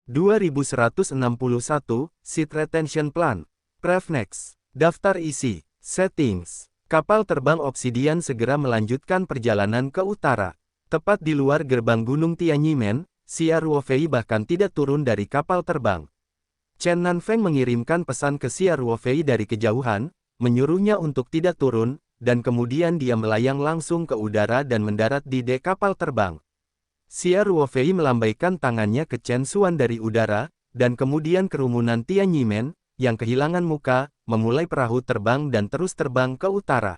2161, Seat Retention Plan. Preference. Daftar isi. Settings. Kapal terbang Obsidian segera melanjutkan perjalanan ke utara. Tepat di luar gerbang Gunung Tianyimen, Xia Ruofei bahkan tidak turun dari kapal terbang. Chen Nanfeng mengirimkan pesan ke Xia Ruofei dari kejauhan, menyuruhnya untuk tidak turun, dan kemudian dia melayang langsung ke udara dan mendarat di dek kapal terbang. Xia Ruofei melambaikan tangannya ke Chen Xuan dari udara, dan kemudian kerumunan Tianyimen, yang kehilangan muka, memulai perahu terbang dan terus terbang ke utara.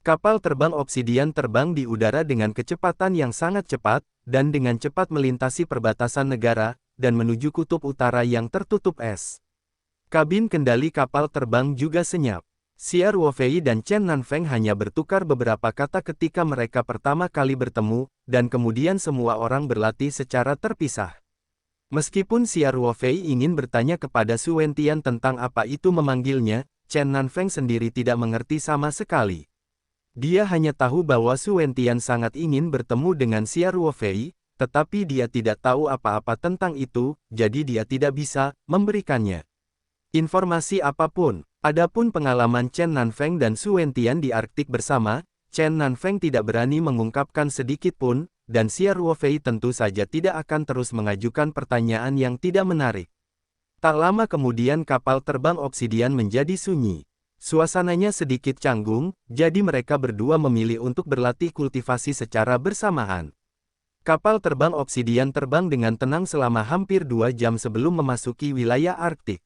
Kapal terbang Obsidian terbang di udara dengan kecepatan yang sangat cepat, dan dengan cepat melintasi perbatasan negara, dan menuju kutub utara yang tertutup es. Kabin kendali kapal terbang juga senyap. Xia Ruofei dan Chen Nanfeng hanya bertukar beberapa kata ketika mereka pertama kali bertemu, dan kemudian semua orang berlatih secara terpisah. Meskipun Xia Ruofei ingin bertanya kepada Su Wentian tentang apa itu memanggilnya, Chen Nanfeng sendiri tidak mengerti sama sekali. Dia hanya tahu bahwa Su Wentian sangat ingin bertemu dengan Xia Ruofei, tetapi dia tidak tahu apa-apa tentang itu, jadi dia tidak bisa memberikannya informasi apapun. Adapun pengalaman Chen Nanfeng dan Su Wentian di Arktik bersama, Chen Nanfeng tidak berani mengungkapkan sedikit pun, dan Xia Ruofei tentu saja tidak akan terus mengajukan pertanyaan yang tidak menarik. Tak lama kemudian kapal terbang Obsidian menjadi sunyi. Suasananya sedikit canggung, jadi mereka berdua memilih untuk berlatih kultivasi secara bersamaan. Kapal terbang Obsidian terbang dengan tenang selama hampir 2 jam sebelum memasuki wilayah Arktik.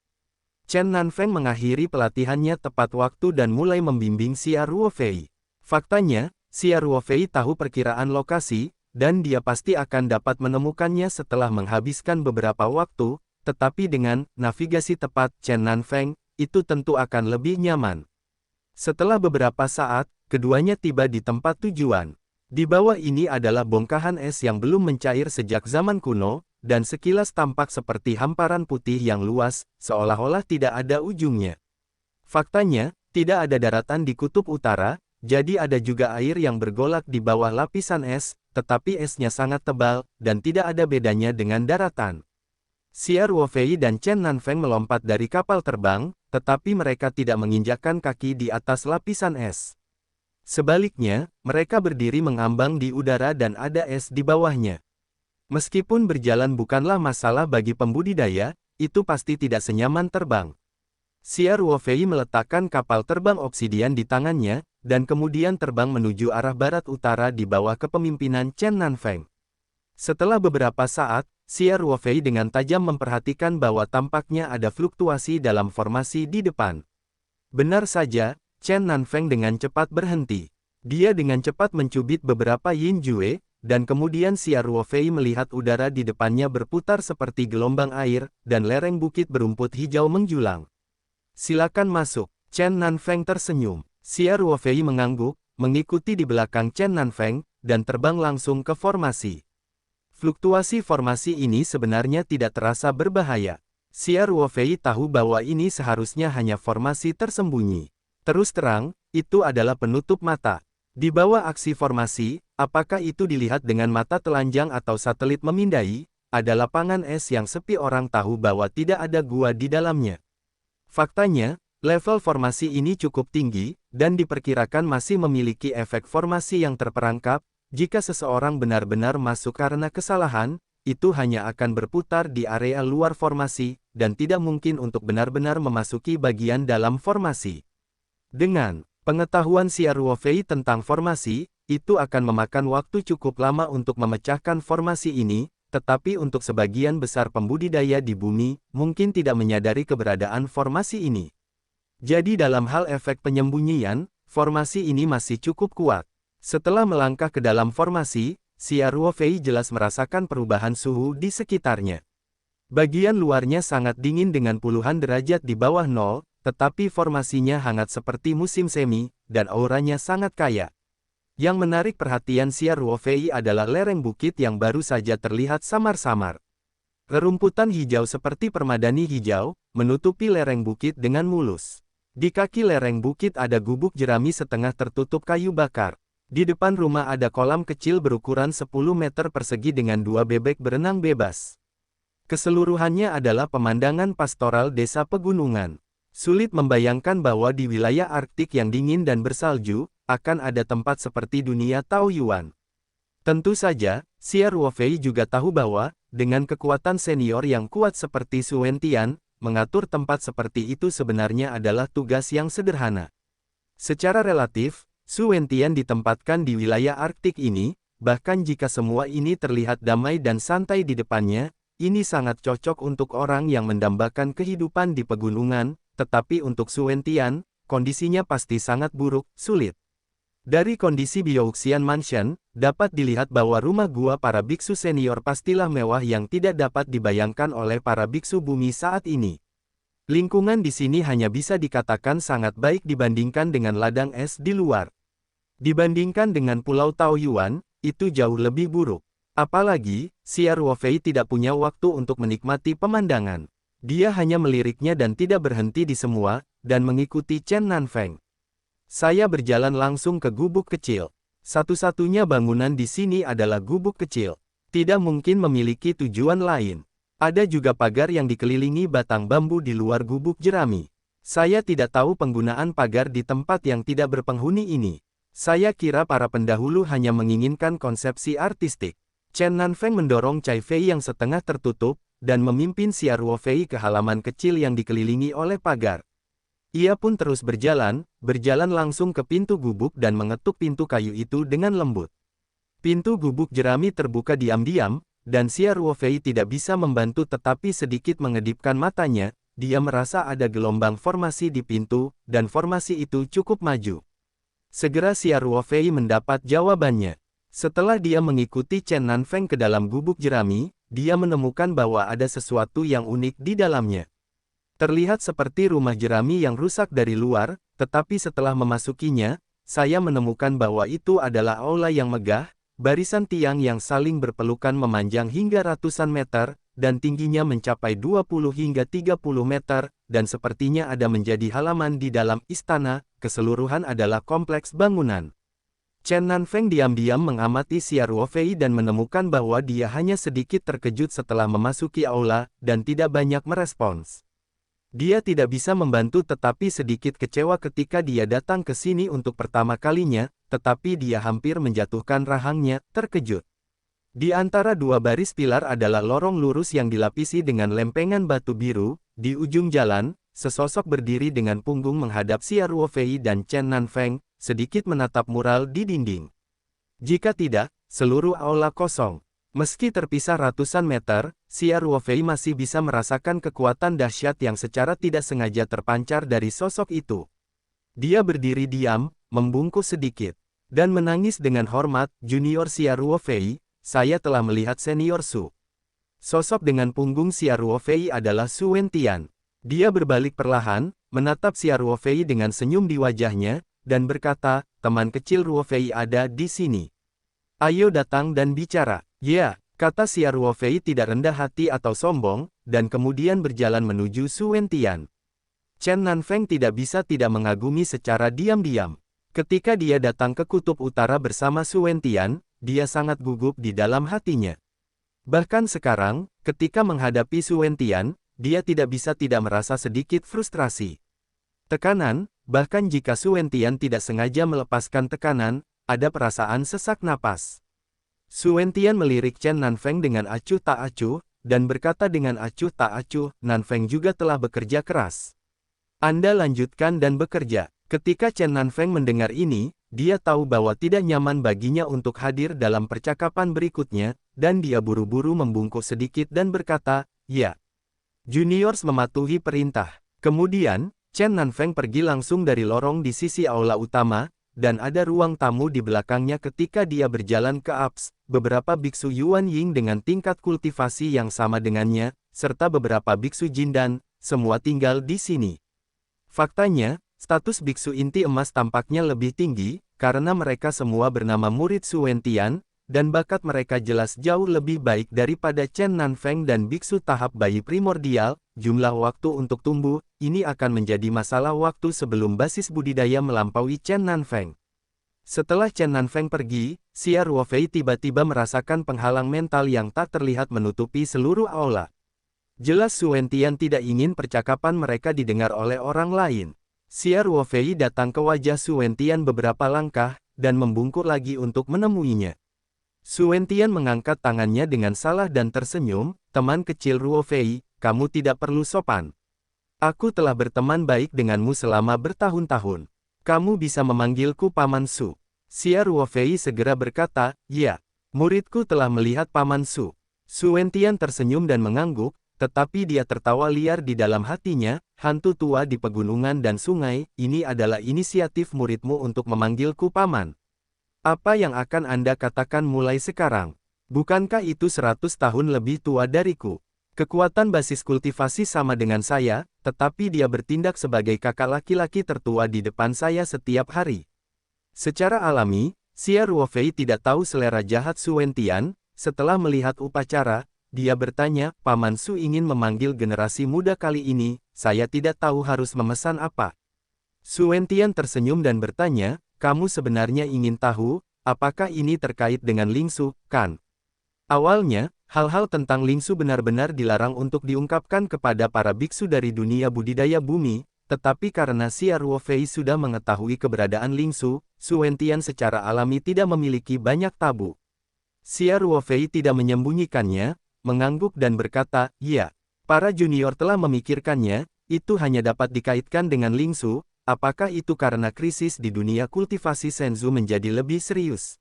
Chen Nanfeng mengakhiri pelatihannya tepat waktu dan mulai membimbing Xia Ruofei. Faktanya, Xia Ruofei tahu perkiraan lokasi, dan dia pasti akan dapat menemukannya setelah menghabiskan beberapa waktu, tetapi dengan navigasi tepat Chen Nanfeng, itu tentu akan lebih nyaman. Setelah beberapa saat, keduanya tiba di tempat tujuan. Di bawah ini adalah bongkahan es yang belum mencair sejak zaman kuno, dan sekilas tampak seperti hamparan putih yang luas, seolah-olah tidak ada ujungnya. Faktanya, tidak ada daratan di kutub utara, jadi ada juga air yang bergolak di bawah lapisan es, tetapi esnya sangat tebal, dan tidak ada bedanya dengan daratan. Xia Ruofei dan Chen Nanfeng melompat dari kapal terbang, tetapi mereka tidak menginjakkan kaki di atas lapisan es. Sebaliknya, mereka berdiri mengambang di udara dan ada es di bawahnya. Meskipun berjalan bukanlah masalah bagi pembudidaya, itu pasti tidak senyaman terbang. Xia Ruofei meletakkan kapal terbang Obsidian di tangannya, dan kemudian terbang menuju arah barat utara di bawah kepemimpinan Chen Nanfeng. Setelah beberapa saat, Xia Ruofei dengan tajam memperhatikan bahwa tampaknya ada fluktuasi dalam formasi di depan. Benar saja, Chen Nanfeng dengan cepat berhenti. Dia dengan cepat mencubit beberapa yin jue, dan kemudian Xia Ruofei melihat udara di depannya berputar seperti gelombang air, dan lereng bukit berumput hijau menjulang. Silakan masuk. Chen Nanfeng tersenyum. Xia Ruofei mengangguk, mengikuti di belakang Chen Nanfeng, dan terbang langsung ke formasi. Fluktuasi formasi ini sebenarnya tidak terasa berbahaya. Xia Ruofei tahu bahwa ini seharusnya hanya formasi tersembunyi. Terus terang, itu adalah penutup mata. Di bawah aksi formasi, apakah itu dilihat dengan mata telanjang atau satelit memindai, ada lapangan es yang sepi, orang tahu bahwa tidak ada gua di dalamnya. Faktanya, level formasi ini cukup tinggi, dan diperkirakan masih memiliki efek formasi yang terperangkap. Jika seseorang benar-benar masuk karena kesalahan, itu hanya akan berputar di area luar formasi, dan tidak mungkin untuk benar-benar memasuki bagian dalam formasi. Dengan pengetahuan Xia Ruofei tentang formasi, itu akan memakan waktu cukup lama untuk memecahkan formasi ini, tetapi untuk sebagian besar pembudidaya di bumi, mungkin tidak menyadari keberadaan formasi ini. Jadi dalam hal efek penyembunyian, formasi ini masih cukup kuat. Setelah melangkah ke dalam formasi, Xia Ruofei jelas merasakan perubahan suhu di sekitarnya. Bagian luarnya sangat dingin dengan puluhan derajat di bawah nol, tetapi formasinya hangat seperti musim semi, dan auranya sangat kaya. Yang menarik perhatian Xia Ruofei adalah lereng bukit yang baru saja terlihat samar-samar. Rerumputan hijau seperti permadani hijau, menutupi lereng bukit dengan mulus. Di kaki lereng bukit ada gubuk jerami setengah tertutup kayu bakar. Di depan rumah ada kolam kecil berukuran 10 meter persegi dengan 2 bebek berenang bebas. Keseluruhannya adalah pemandangan pastoral desa pegunungan. Sulit membayangkan bahwa di wilayah Arktik yang dingin dan bersalju, akan ada tempat seperti dunia Taoyuan. Tentu saja, Xia Ruofei juga tahu bahwa, dengan kekuatan senior yang kuat seperti Su Wentian, mengatur tempat seperti itu sebenarnya adalah tugas yang sederhana. Secara relatif, Su Wentian ditempatkan di wilayah Arktik ini, bahkan jika semua ini terlihat damai dan santai di depannya, ini sangat cocok untuk orang yang mendambakan kehidupan di pegunungan, tetapi untuk Su Wentian, kondisinya pasti sangat buruk, sulit. Dari kondisi Byouxian Mansion, dapat dilihat bahwa rumah gua para biksu senior pastilah mewah yang tidak dapat dibayangkan oleh para biksu bumi saat ini. Lingkungan di sini hanya bisa dikatakan sangat baik dibandingkan dengan ladang es di luar. Dibandingkan dengan Pulau Taoyuan, itu jauh lebih buruk. Apalagi, Xia Ruofei tidak punya waktu untuk menikmati pemandangan. Dia hanya meliriknya dan tidak berhenti di semua, dan mengikuti Chen Nanfeng. Saya berjalan langsung ke gubuk kecil. Satu-satunya bangunan di sini adalah gubuk kecil. Tidak mungkin memiliki tujuan lain. Ada juga pagar yang dikelilingi batang bambu di luar gubuk jerami. Saya tidak tahu penggunaan pagar di tempat yang tidak berpenghuni ini. Saya kira para pendahulu hanya menginginkan konsepsi artistik. Chen Nanfeng mendorong Cai Fei yang setengah tertutup, dan memimpin Xia Ruofei ke halaman kecil yang dikelilingi oleh pagar. Ia pun terus berjalan langsung ke pintu gubuk dan mengetuk pintu kayu itu dengan lembut. Pintu gubuk jerami terbuka diam-diam, dan Xia Ruofei tidak bisa membantu tetapi sedikit mengedipkan matanya, dia merasa ada gelombang formasi di pintu, dan formasi itu cukup maju. Segera Xia Ruofei mendapat jawabannya. Setelah dia mengikuti Chen Nanfeng ke dalam gubuk jerami, dia menemukan bahwa ada sesuatu yang unik di dalamnya. Terlihat seperti rumah jerami yang rusak dari luar, tetapi setelah memasukinya, saya menemukan bahwa itu adalah aula yang megah, barisan tiang yang saling berpelukan memanjang hingga ratusan meter, dan tingginya mencapai 20 hingga 30 meter, dan sepertinya ada menjadi halaman di dalam istana, keseluruhan adalah kompleks bangunan. Chen Nanfeng diam-diam mengamati Xia Ruofei dan menemukan bahwa dia hanya sedikit terkejut setelah memasuki aula, dan tidak banyak merespons. Dia tidak bisa membantu tetapi sedikit kecewa ketika dia datang ke sini untuk pertama kalinya, tetapi dia hampir menjatuhkan rahangnya, terkejut. Di antara dua baris pilar adalah lorong lurus yang dilapisi dengan lempengan batu biru, di ujung jalan, sesosok berdiri dengan punggung menghadap Xia Ruofei dan Chen Nanfeng, sedikit menatap mural di dinding. Jika tidak, seluruh aula kosong. Meski terpisah ratusan meter, Xia Ruofei masih bisa merasakan kekuatan dahsyat yang secara tidak sengaja terpancar dari sosok itu. Dia berdiri diam, membungkuk sedikit, dan menangis dengan hormat, "Junior Xia Ruofei, saya telah melihat senior Su." Sosok dengan punggung Xia Ruofei adalah Su Wentian. Dia berbalik perlahan, menatap Xia Ruofei dengan senyum di wajahnya, dan berkata, "Teman kecil Ruofei ada di sini. Ayo datang dan bicara." "Ya," kata Xia Ruofei tidak rendah hati atau sombong, dan kemudian berjalan menuju Su Wentian. Chen Nanfeng tidak bisa tidak mengagumi secara diam-diam. Ketika dia datang ke kutub utara bersama Su Wentian, dia sangat gugup di dalam hatinya. Bahkan sekarang, ketika menghadapi Su Wentian, dia tidak bisa tidak merasa sedikit frustrasi. Tekanan, bahkan jika Su Wentian tidak sengaja melepaskan tekanan, ada perasaan sesak napas. Su Wentian melirik Chen Nanfeng dengan acuh tak acuh, dan berkata dengan acuh tak acuh, "Nanfeng juga telah bekerja keras. Anda lanjutkan dan bekerja." Ketika Chen Nanfeng mendengar ini, dia tahu bahwa tidak nyaman baginya untuk hadir dalam percakapan berikutnya, dan dia buru-buru membungkuk sedikit dan berkata, "Ya." Juniors mematuhi perintah. Kemudian, Chen Nanfeng pergi langsung dari lorong di sisi aula utama, dan ada ruang tamu di belakangnya ketika dia berjalan ke apse. Beberapa biksu Yuan Ying dengan tingkat kultivasi yang sama dengannya, serta beberapa biksu Jindan, semua tinggal di sini. Faktanya, status biksu inti emas tampaknya lebih tinggi, karena mereka semua bernama murid Su Wentian, dan bakat mereka jelas jauh lebih baik daripada Chen Nanfeng dan biksu tahap bayi primordial. Jumlah waktu untuk tumbuh, ini akan menjadi masalah waktu sebelum basis budidaya melampaui Chen Nanfeng. Setelah Chen Nanfeng pergi, Xia Ruofei tiba-tiba merasakan penghalang mental yang tak terlihat menutupi seluruh aula. Jelas Su Wentian tidak ingin percakapan mereka didengar oleh orang lain. Xia Ruofei datang ke wajah Su Wentian beberapa langkah, dan membungkuk lagi untuk menemuinya. Su Wentian mengangkat tangannya dengan salah dan tersenyum, "Teman kecil Ruofei, kamu tidak perlu sopan. Aku telah berteman baik denganmu selama bertahun-tahun. Kamu bisa memanggilku Paman Su." Xia Ruofei segera berkata, "Ya, muridku telah melihat Paman Su." Su Wentian tersenyum dan mengangguk, tetapi dia tertawa liar di dalam hatinya, "Hantu tua di pegunungan dan sungai, ini adalah inisiatif muridmu untuk memanggilku Paman. Apa yang akan Anda katakan mulai sekarang? Bukankah itu 100 tahun lebih tua dariku? Kekuatan basis kultivasi sama dengan saya, tetapi dia bertindak sebagai kakak laki-laki tertua di depan saya setiap hari." Secara alami, Xia Ruofei tidak tahu selera jahat Su Wentian. Setelah melihat upacara, dia bertanya, "Paman Su ingin memanggil generasi muda kali ini, saya tidak tahu harus memesan apa." Su Wentian tersenyum dan bertanya, "Kamu sebenarnya ingin tahu, apakah ini terkait dengan Lingsu, kan?" Awalnya, hal-hal tentang Lingsu benar-benar dilarang untuk diungkapkan kepada para biksu dari dunia budidaya bumi, tetapi karena Xia Ruofei sudah mengetahui keberadaan Lingsu, Su Wentian secara alami tidak memiliki banyak tabu. Xia Ruofei tidak menyembunyikannya, mengangguk dan berkata, "Ya, para junior telah memikirkannya, itu hanya dapat dikaitkan dengan Lingsu. Apakah itu karena krisis di dunia kultivasi Senzu menjadi lebih serius?"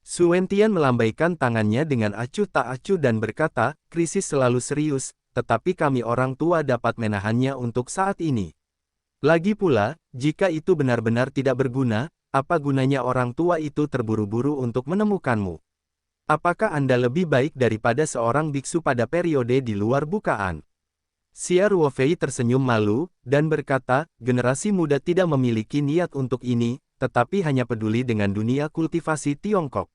Su Wentian melambaikan tangannya dengan acuh tak acuh dan berkata, "Krisis selalu serius, tetapi kami orang tua dapat menahannya untuk saat ini. Lagi pula, jika itu benar-benar tidak berguna, apa gunanya orang tua itu terburu-buru untuk menemukanmu? Apakah Anda lebih baik daripada seorang biksu pada periode di luar bukaan?" Xia Ruofei tersenyum malu, dan berkata, "Generasi muda tidak memiliki niat untuk ini, tetapi hanya peduli dengan dunia kultivasi Tiongkok.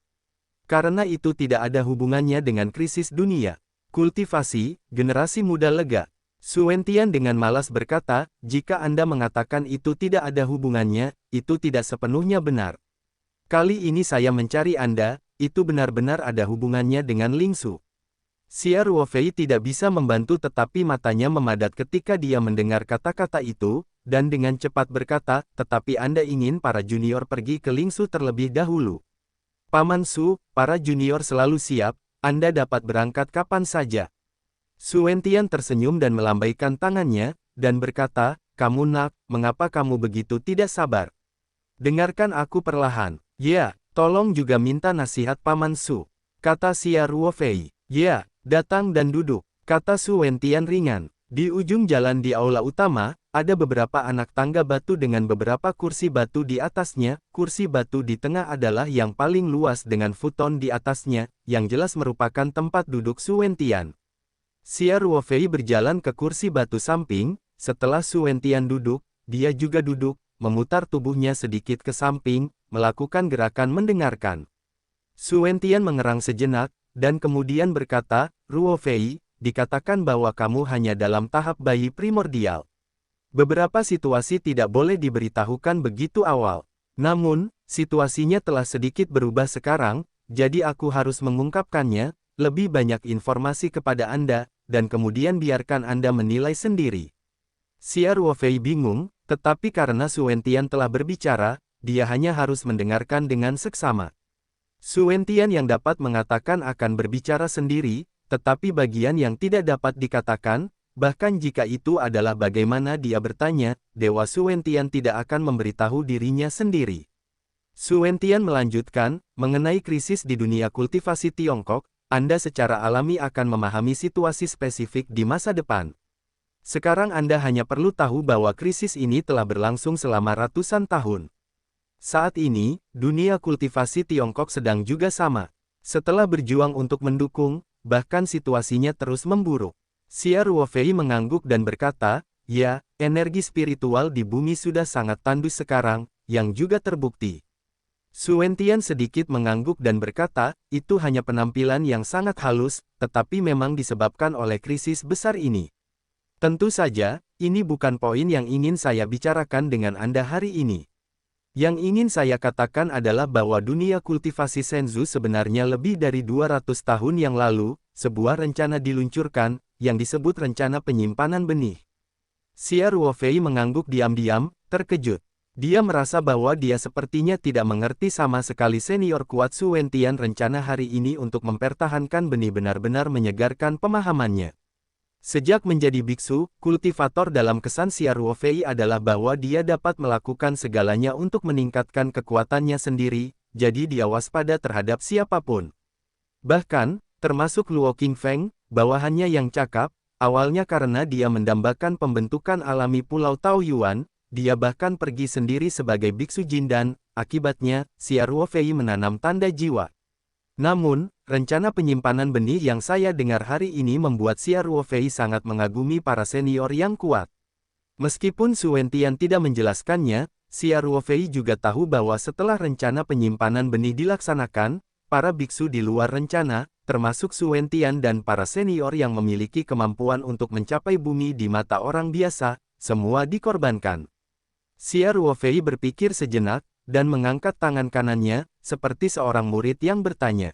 Karena itu tidak ada hubungannya dengan krisis dunia kultivasi." Generasi muda lega. Su Wentian dengan malas berkata, "Jika Anda mengatakan itu tidak ada hubungannya, itu tidak sepenuhnya benar. Kali ini saya mencari Anda, itu benar-benar ada hubungannya dengan Lingsu." Xia Ruofei tidak bisa membantu tetapi matanya memadat ketika dia mendengar kata-kata itu, dan dengan cepat berkata, "Tetapi Anda ingin para junior pergi ke Lingsu terlebih dahulu." "Paman Su, para junior selalu siap, Anda dapat berangkat kapan saja." Su Wentian tersenyum dan melambaikan tangannya, dan berkata, "Kamu nak, mengapa kamu begitu tidak sabar? Dengarkan aku perlahan." "Ya, tolong juga minta nasihat Paman Su," kata Xia Ruofei. "Ya, datang dan duduk," kata Su Wentian ringan. Di ujung jalan di aula utama, ada beberapa anak tangga batu dengan beberapa kursi batu di atasnya. Kursi batu di tengah adalah yang paling luas dengan futon di atasnya, yang jelas merupakan tempat duduk Su Wentian. Xia Ruofei berjalan ke kursi batu samping. Setelah Su Wentian duduk, dia juga duduk, memutar tubuhnya sedikit ke samping, melakukan gerakan mendengarkan. Su Wentian mengerang sejenak, dan kemudian berkata, "Ruofei, dikatakan bahwa kamu hanya dalam tahap bayi primordial. Beberapa situasi tidak boleh diberitahukan begitu awal. Namun, situasinya telah sedikit berubah sekarang, jadi aku harus mengungkapkannya, lebih banyak informasi kepada Anda, dan kemudian biarkan Anda menilai sendiri." Xia Ruofei bingung, tetapi karena Su Wentian telah berbicara, dia hanya harus mendengarkan dengan seksama. Su Wentian yang dapat mengatakan akan berbicara sendiri, tetapi bagian yang tidak dapat dikatakan, bahkan jika itu adalah bagaimana dia bertanya, Dewa Su Wentian tidak akan memberitahu dirinya sendiri. Su Wentian melanjutkan, "Mengenai krisis di dunia kultivasi Tiongkok, Anda secara alami akan memahami situasi spesifik di masa depan. Sekarang Anda hanya perlu tahu bahwa krisis ini telah berlangsung selama ratusan tahun. Saat ini, dunia kultivasi Tiongkok sedang juga sama. Setelah berjuang untuk mendukung, bahkan situasinya terus memburuk." Xia Ruofei mengangguk dan berkata, "Ya, energi spiritual di bumi sudah sangat tandus sekarang, yang juga terbukti." Su Wentian sedikit mengangguk dan berkata, "Itu hanya penampilan yang sangat halus, tetapi memang disebabkan oleh krisis besar ini. Tentu saja, ini bukan poin yang ingin saya bicarakan dengan Anda hari ini. Yang ingin saya katakan adalah bahwa dunia kultivasi Senzu sebenarnya lebih dari 200 tahun yang lalu, sebuah rencana diluncurkan, yang disebut rencana penyimpanan benih. Xia Ruofei mengangguk diam-diam, terkejut. Dia merasa bahwa dia sepertinya tidak mengerti sama sekali senior kuat Su Wentian. Rencana hari ini untuk mempertahankan benih benar-benar menyegarkan pemahamannya. Sejak menjadi biksu, kultivator dalam kesan Xia Ruofei adalah bahwa dia dapat melakukan segalanya untuk meningkatkan kekuatannya sendiri, jadi dia waspada terhadap siapapun. Bahkan, termasuk Luo Qingfeng, bawahannya yang cakap, awalnya karena dia mendambakan pembentukan alami Pulau Taoyuan, dia bahkan pergi sendiri sebagai biksu Jindan. Akibatnya, Xia Ruofei menanam tanda jiwa. Namun, rencana penyimpanan benih yang saya dengar hari ini membuat Xia Ruofei sangat mengagumi para senior yang kuat. Meskipun Su Wentian tidak menjelaskannya, Xia Ruofei juga tahu bahwa setelah rencana penyimpanan benih dilaksanakan, para biksu di luar rencana, termasuk Su Wentian dan para senior yang memiliki kemampuan untuk mencapai bumi di mata orang biasa, semua dikorbankan. Xia Ruofei berpikir sejenak, dan mengangkat tangan kanannya, seperti seorang murid yang bertanya.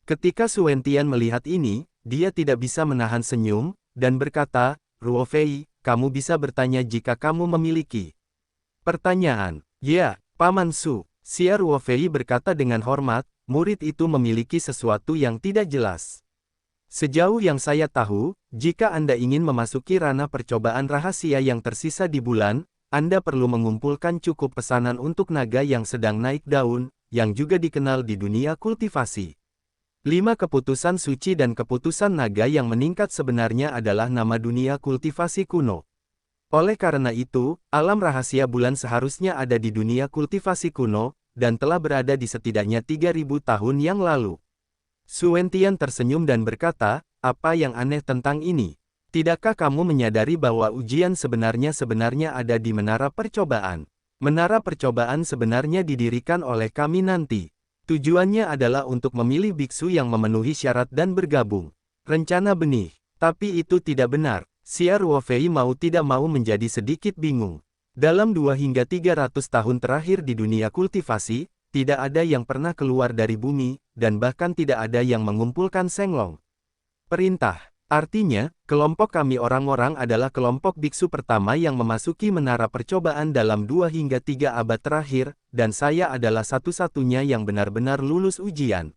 Ketika Su Wentian melihat ini, dia tidak bisa menahan senyum, dan berkata, Ruofei, kamu bisa bertanya jika kamu memiliki pertanyaan. Ya, Paman Su. Xia Ruofei berkata dengan hormat, murid itu memiliki sesuatu yang tidak jelas. Sejauh yang saya tahu, jika Anda ingin memasuki ranah percobaan rahasia yang tersisa di bulan, Anda perlu mengumpulkan cukup pesanan untuk naga yang sedang naik daun, yang juga dikenal di dunia kultivasi. 5 keputusan suci dan keputusan naga yang meningkat sebenarnya adalah nama dunia kultivasi kuno. Oleh karena itu, alam rahasia bulan seharusnya ada di dunia kultivasi kuno, dan telah berada di setidaknya 3000 tahun yang lalu. Su Wentian tersenyum dan berkata, apa yang aneh tentang ini? Tidakkah kamu menyadari bahwa ujian sebenarnya ada di menara percobaan? Menara percobaan sebenarnya didirikan oleh kami nanti. Tujuannya adalah untuk memilih biksu yang memenuhi syarat dan bergabung. Rencana benih. Tapi itu tidak benar. Xia Ruofei mau tidak mau menjadi sedikit bingung. Dalam 2 hingga 300 tahun terakhir di dunia kultivasi, tidak ada yang pernah keluar dari bumi, dan bahkan tidak ada yang mengumpulkan Senglong. Perintah. Artinya, kelompok kami orang-orang adalah kelompok biksu pertama yang memasuki menara percobaan dalam 2 hingga 3 abad terakhir, dan saya adalah satu-satunya yang benar-benar lulus ujian.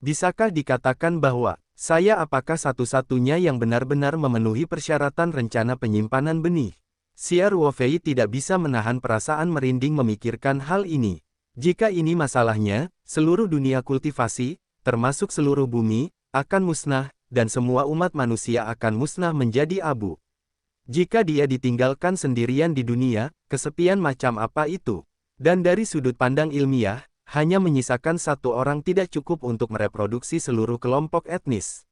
Bisakah dikatakan bahwa, saya apakah satu-satunya yang benar-benar memenuhi persyaratan rencana penyimpanan benih? Xia Ruofei tidak bisa menahan perasaan merinding memikirkan hal ini. Jika ini masalahnya, seluruh dunia kultivasi, termasuk seluruh bumi, akan musnah, dan semua umat manusia akan musnah menjadi abu. Jika dia ditinggalkan sendirian di dunia, kesepian macam apa itu? Dan dari sudut pandang ilmiah, hanya menyisakan satu orang tidak cukup untuk mereproduksi seluruh kelompok etnis.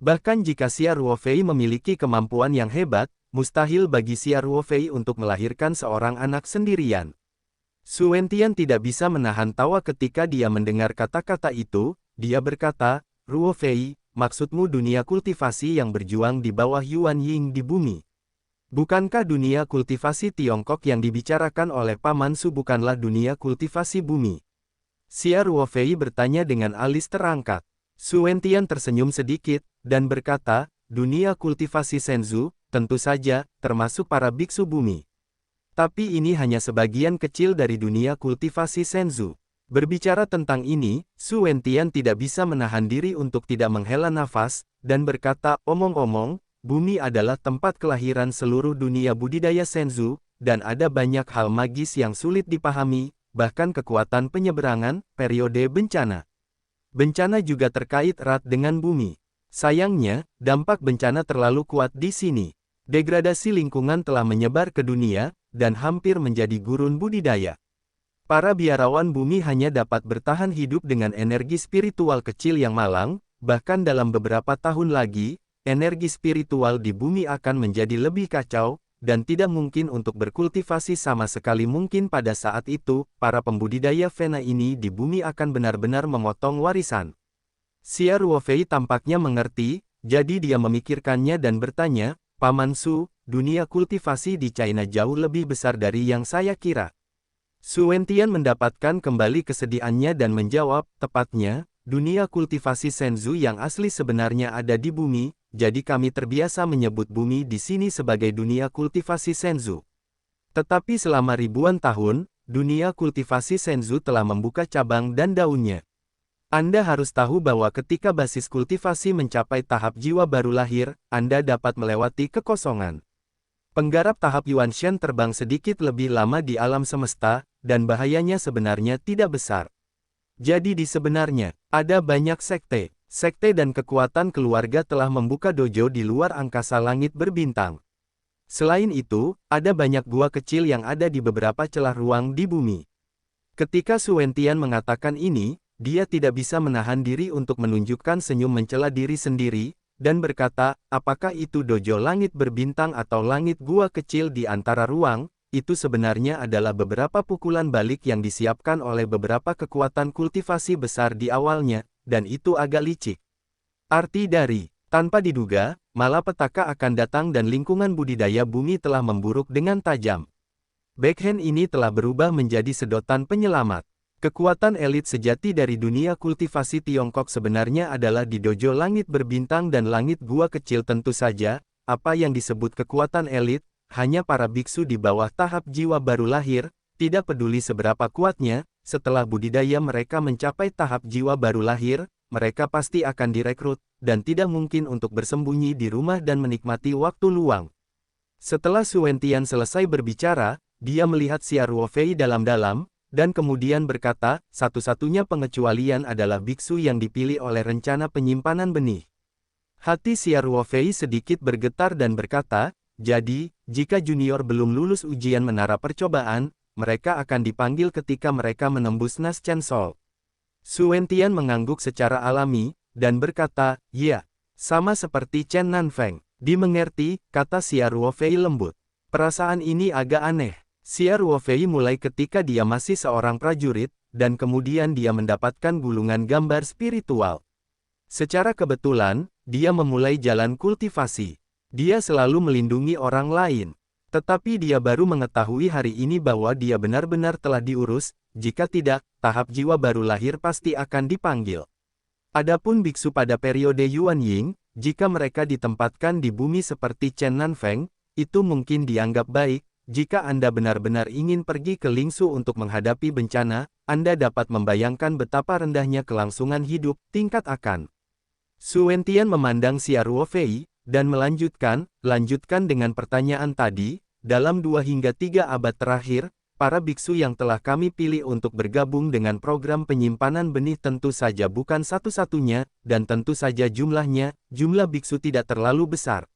Bahkan jika Xia Ruofei memiliki kemampuan yang hebat, mustahil bagi Xia Ruofei untuk melahirkan seorang anak sendirian. Su Wentian tidak bisa menahan tawa ketika dia mendengar kata-kata itu. Dia berkata, Ruofei, maksudmu dunia kultivasi yang berjuang di bawah Yuan Ying di bumi? Bukankah dunia kultivasi Tiongkok yang dibicarakan oleh Paman Su bukanlah dunia kultivasi bumi? Xia Ruofei bertanya dengan alis terangkat. Su Wentian tersenyum sedikit, dan berkata, dunia kultivasi Shenzhou, tentu saja, termasuk para biksu bumi. Tapi ini hanya sebagian kecil dari dunia kultivasi Shenzhou. Berbicara tentang ini, Su Wentian tidak bisa menahan diri untuk tidak menghela nafas, dan berkata, omong-omong, bumi adalah tempat kelahiran seluruh dunia budidaya Shenzhou, dan ada banyak hal magis yang sulit dipahami, bahkan kekuatan penyeberangan, periode bencana. Bencana juga terkait erat dengan bumi. Sayangnya, dampak bencana terlalu kuat di sini. Degradasi lingkungan telah menyebar ke dunia, dan hampir menjadi gurun budidaya. Para biarawan bumi hanya dapat bertahan hidup dengan energi spiritual kecil yang malang, bahkan dalam beberapa tahun lagi, energi spiritual di bumi akan menjadi lebih kacau, dan tidak mungkin untuk berkultivasi sama sekali. Mungkin pada saat itu, para pembudidaya Vena ini di bumi akan benar-benar memotong warisan. Xia Ruofei tampaknya mengerti, jadi dia memikirkannya dan bertanya, Paman Su, dunia kultivasi di China jauh lebih besar dari yang saya kira. Su Wentian mendapatkan kembali kesediaannya dan menjawab, tepatnya, dunia kultivasi Shenzhou yang asli sebenarnya ada di bumi, jadi kami terbiasa menyebut bumi di sini sebagai dunia kultivasi Senzu. Tetapi selama ribuan tahun, dunia kultivasi Senzu telah membuka cabang dan daunnya. Anda harus tahu bahwa ketika basis kultivasi mencapai tahap jiwa baru lahir, Anda dapat melewati kekosongan. Penggarap tahap Yuanshan terbang sedikit lebih lama di alam semesta, dan bahayanya sebenarnya tidak besar. Jadi sebenarnya, ada banyak sekte. Sekte dan kekuatan keluarga telah membuka dojo di luar angkasa langit berbintang. Selain itu, ada banyak gua kecil yang ada di beberapa celah ruang di bumi. Ketika Su Wentian mengatakan ini, dia tidak bisa menahan diri untuk menunjukkan senyum mencela diri sendiri, dan berkata, apakah itu dojo langit berbintang atau langit gua kecil di antara ruang, itu sebenarnya adalah beberapa pukulan balik yang disiapkan oleh beberapa kekuatan kultivasi besar di awalnya, dan itu agak licik. Arti dari, tanpa diduga, malapetaka akan datang dan lingkungan budidaya bumi telah memburuk dengan tajam. Backhand ini telah berubah menjadi sedotan penyelamat. Kekuatan elit sejati dari dunia kultivasi Tiongkok sebenarnya adalah di dojo langit berbintang dan langit gua kecil tentu saja, apa yang disebut kekuatan elit, hanya para biksu di bawah tahap jiwa baru lahir, tidak peduli seberapa kuatnya, setelah budidaya mereka mencapai tahap jiwa baru lahir, mereka pasti akan direkrut, dan tidak mungkin untuk bersembunyi di rumah dan menikmati waktu luang. Setelah Su Wentian selesai berbicara, dia melihat Xia Ruofei dalam-dalam, dan kemudian berkata, satu-satunya pengecualian adalah biksu yang dipilih oleh rencana penyimpanan benih. Hati Xia Ruofei sedikit bergetar dan berkata, jadi, jika junior belum lulus ujian menara percobaan, mereka akan dipanggil ketika mereka menembus Nas Chen Sol. Su Wentian mengangguk secara alami, dan berkata, ya, sama seperti Chen Nanfeng. Dimengerti, kata Xia Ruofei lembut. Perasaan ini agak aneh. Xia Ruofei mulai ketika dia masih seorang prajurit, dan kemudian dia mendapatkan gulungan gambar spiritual. Secara kebetulan, dia memulai jalan kultivasi. Dia selalu melindungi orang lain. Tetapi dia baru mengetahui hari ini bahwa dia benar-benar telah diurus, jika tidak, tahap jiwa baru lahir pasti akan dipanggil. Adapun biksu pada periode Yuan Ying, jika mereka ditempatkan di bumi seperti Chen Nanfeng, itu mungkin dianggap baik. Jika Anda benar-benar ingin pergi ke Lingsu untuk menghadapi bencana, Anda dapat membayangkan betapa rendahnya kelangsungan hidup, tingkat akan. Su Wentian memandang Xia Ruofei, dan lanjutkan dengan pertanyaan tadi, dalam 2 hingga 3 abad terakhir, para biksu yang telah kami pilih untuk bergabung dengan program penyimpanan benih tentu saja bukan satu-satunya, dan tentu saja jumlah biksu tidak terlalu besar.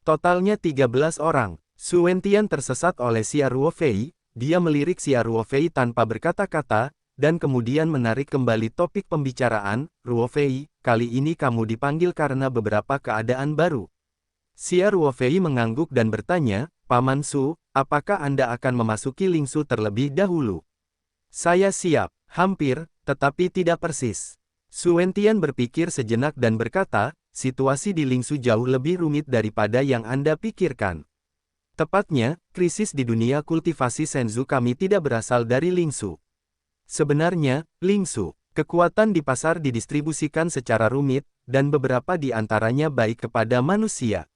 Totalnya 13 orang. Su Wentian tersesat oleh Xia Ruofei, dia melirik Xia Ruofei tanpa berkata-kata, dan kemudian menarik kembali topik pembicaraan, Ruofei, kali ini kamu dipanggil karena beberapa keadaan baru. Xia Ruofei mengangguk dan bertanya, Paman Su, apakah Anda akan memasuki Lingsu terlebih dahulu? Saya siap, hampir, tetapi tidak persis. Su Wentian berpikir sejenak dan berkata, situasi di Lingsu jauh lebih rumit daripada yang Anda pikirkan. Tepatnya, krisis di dunia kultivasi Senzu kami tidak berasal dari Lingsu. Sebenarnya, Lingsu, kekuatan di pasar didistribusikan secara rumit, dan beberapa di antaranya baik kepada manusia.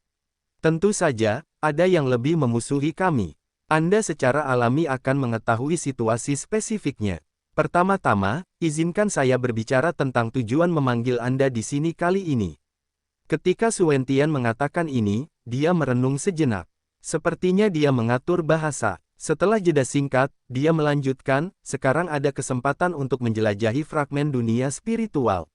Tentu saja, ada yang lebih memusuhi kami. Anda secara alami akan mengetahui situasi spesifiknya. Pertama-tama, izinkan saya berbicara tentang tujuan memanggil Anda di sini kali ini. Ketika Su Wentian mengatakan ini, dia merenung sejenak. Sepertinya dia mengatur bahasa. Setelah jeda singkat, dia melanjutkan, sekarang ada kesempatan untuk menjelajahi fragmen dunia spiritual.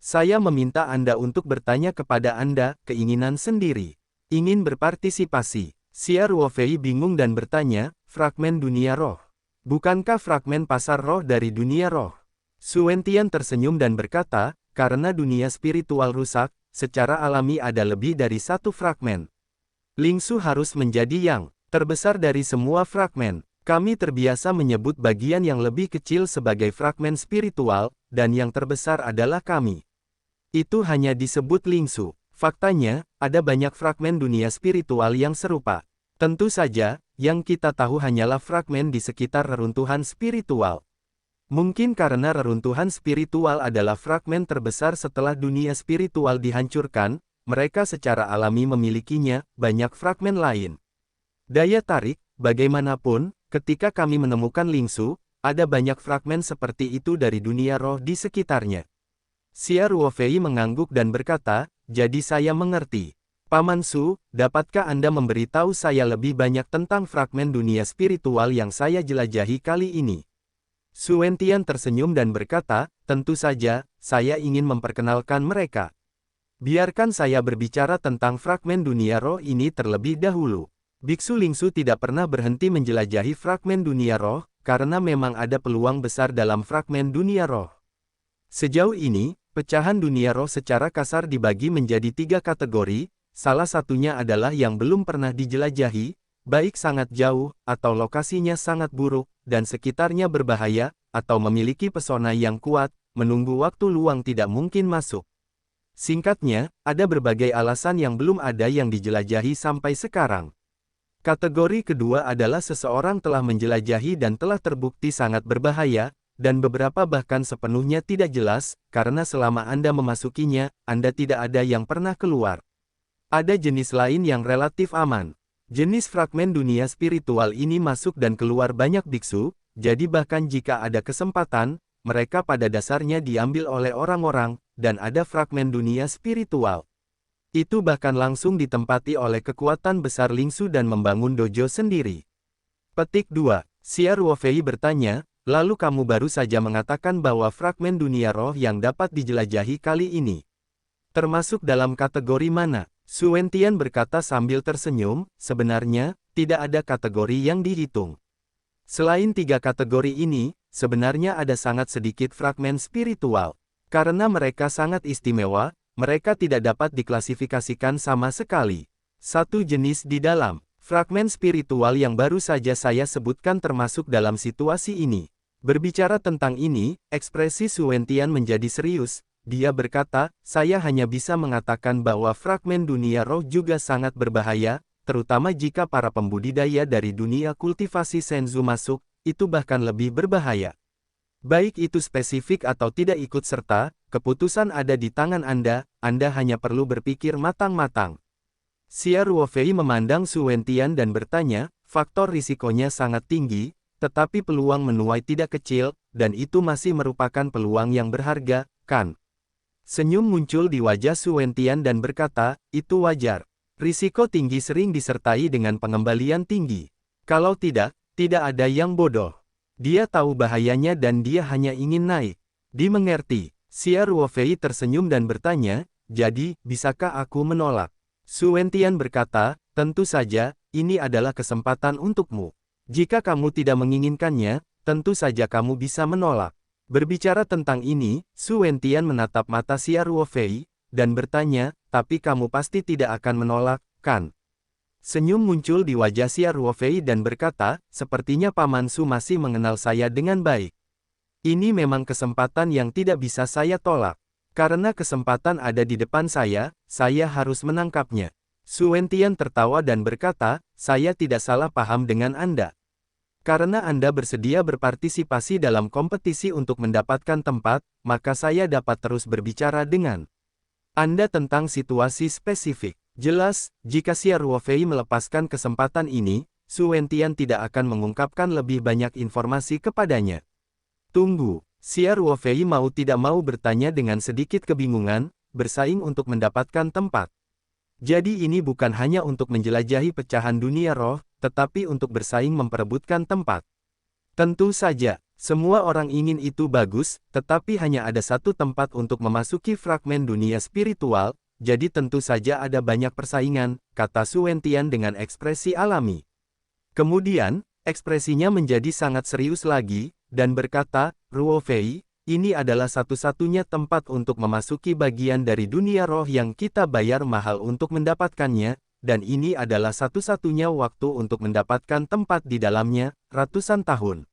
Saya meminta Anda untuk bertanya kepada Anda, keinginan sendiri. Ingin berpartisipasi. Xia Ruofei bingung dan bertanya, fragmen dunia roh. Bukankah fragmen pasar roh dari dunia roh? Su Wentian tersenyum dan berkata, karena dunia spiritual rusak, secara alami ada lebih dari satu fragmen. Lingsu harus menjadi yang terbesar dari semua fragmen. Kami terbiasa menyebut bagian yang lebih kecil sebagai fragmen spiritual, dan yang terbesar adalah kami. Itu hanya disebut Lingsu. Faktanya, ada banyak fragmen dunia spiritual yang serupa. Tentu saja, yang kita tahu hanyalah fragmen di sekitar reruntuhan spiritual. Mungkin karena reruntuhan spiritual adalah fragmen terbesar setelah dunia spiritual dihancurkan, mereka secara alami memilikinya, banyak fragmen lain. Daya tarik, bagaimanapun, ketika kami menemukan Lingsu, ada banyak fragmen seperti itu dari dunia roh di sekitarnya. Xia Ruofei mengangguk dan berkata, jadi saya mengerti. Paman Su, dapatkah Anda memberitahu saya lebih banyak tentang fragmen dunia spiritual yang saya jelajahi kali ini? Su Wentian tersenyum dan berkata, tentu saja, saya ingin memperkenalkan mereka. Biarkan saya berbicara tentang fragmen dunia roh ini terlebih dahulu. Biksu Lingsu tidak pernah berhenti menjelajahi fragmen dunia roh, karena memang ada peluang besar dalam fragmen dunia roh. Sejauh ini, pecahan dunia roh secara kasar dibagi menjadi 3 kategori. Salah satunya adalah yang belum pernah dijelajahi, baik sangat jauh, atau lokasinya sangat buruk, dan sekitarnya berbahaya, atau memiliki pesona yang kuat, menunggu waktu luang tidak mungkin masuk. Singkatnya, ada berbagai alasan yang belum ada yang dijelajahi sampai sekarang. Kategori kedua adalah seseorang telah menjelajahi dan telah terbukti sangat berbahaya, dan beberapa bahkan sepenuhnya tidak jelas, karena selama Anda memasukinya, Anda tidak ada yang pernah keluar. Ada jenis lain yang relatif aman. Jenis fragmen dunia spiritual ini masuk dan keluar banyak biksu, jadi bahkan jika ada kesempatan, mereka pada dasarnya diambil oleh orang-orang, dan ada fragmen dunia spiritual. Itu bahkan langsung ditempati oleh kekuatan besar Lingsu dan membangun dojo sendiri. Petik 2. Xia Ruofei bertanya, lalu kamu baru saja mengatakan bahwa fragmen dunia roh yang dapat dijelajahi kali ini termasuk dalam kategori mana? Su Wentian berkata sambil tersenyum, sebenarnya, tidak ada kategori yang dihitung. Selain 3 kategori ini, sebenarnya ada sangat sedikit fragmen spiritual. Karena mereka sangat istimewa, mereka tidak dapat diklasifikasikan sama sekali. Satu jenis di dalam fragmen spiritual yang baru saja saya sebutkan termasuk dalam situasi ini. Berbicara tentang ini, ekspresi Su Wentian menjadi serius. Dia berkata, saya hanya bisa mengatakan bahwa fragmen dunia roh juga sangat berbahaya, terutama jika para pembudidaya dari dunia kultivasi Senzu masuk, itu bahkan lebih berbahaya. Baik itu spesifik atau tidak ikut serta, keputusan ada di tangan Anda hanya perlu berpikir matang-matang. Xia Ruofei memandang Su Wentian dan bertanya, faktor risikonya sangat tinggi, tetapi peluang menuai tidak kecil, dan itu masih merupakan peluang yang berharga, kan? Senyum muncul di wajah Su Wentian dan berkata, itu wajar. Risiko tinggi sering disertai dengan pengembalian tinggi. Kalau tidak, tidak ada yang bodoh. Dia tahu bahayanya dan dia hanya ingin naik. Dimengerti. Xia Ruofei tersenyum dan bertanya, jadi, bisakah aku menolak? Su Wentian berkata, tentu saja, ini adalah kesempatan untukmu. Jika kamu tidak menginginkannya, tentu saja kamu bisa menolak. Berbicara tentang ini, Su Wentian menatap mata Xia Ruofei, dan bertanya, tapi kamu pasti tidak akan menolak, kan? Senyum muncul di wajah Xia Ruofei dan berkata, sepertinya Paman Su masih mengenal saya dengan baik. Ini memang kesempatan yang tidak bisa saya tolak. Karena kesempatan ada di depan saya harus menangkapnya. Su Wentian tertawa dan berkata, saya tidak salah paham dengan Anda. Karena Anda bersedia berpartisipasi dalam kompetisi untuk mendapatkan tempat, maka saya dapat terus berbicara dengan Anda tentang situasi spesifik. Jelas, jika Xia Ruofei melepaskan kesempatan ini, Su Wentian tidak akan mengungkapkan lebih banyak informasi kepadanya. Tunggu, Xia Ruofei mau tidak mau bertanya dengan sedikit kebingungan, bersaing untuk mendapatkan tempat. Jadi ini bukan hanya untuk menjelajahi pecahan dunia roh, tetapi untuk bersaing memperebutkan tempat. Tentu saja, semua orang ingin itu bagus, tetapi hanya ada satu tempat untuk memasuki fragmen dunia spiritual, jadi tentu saja ada banyak persaingan, kata Su Wentian dengan ekspresi alami. Kemudian, ekspresinya menjadi sangat serius lagi, dan berkata, Ruofei, ini adalah satu-satunya tempat untuk memasuki bagian dari dunia roh yang kita bayar mahal untuk mendapatkannya, dan ini adalah satu-satunya waktu untuk mendapatkan tempat di dalamnya, ratusan tahun.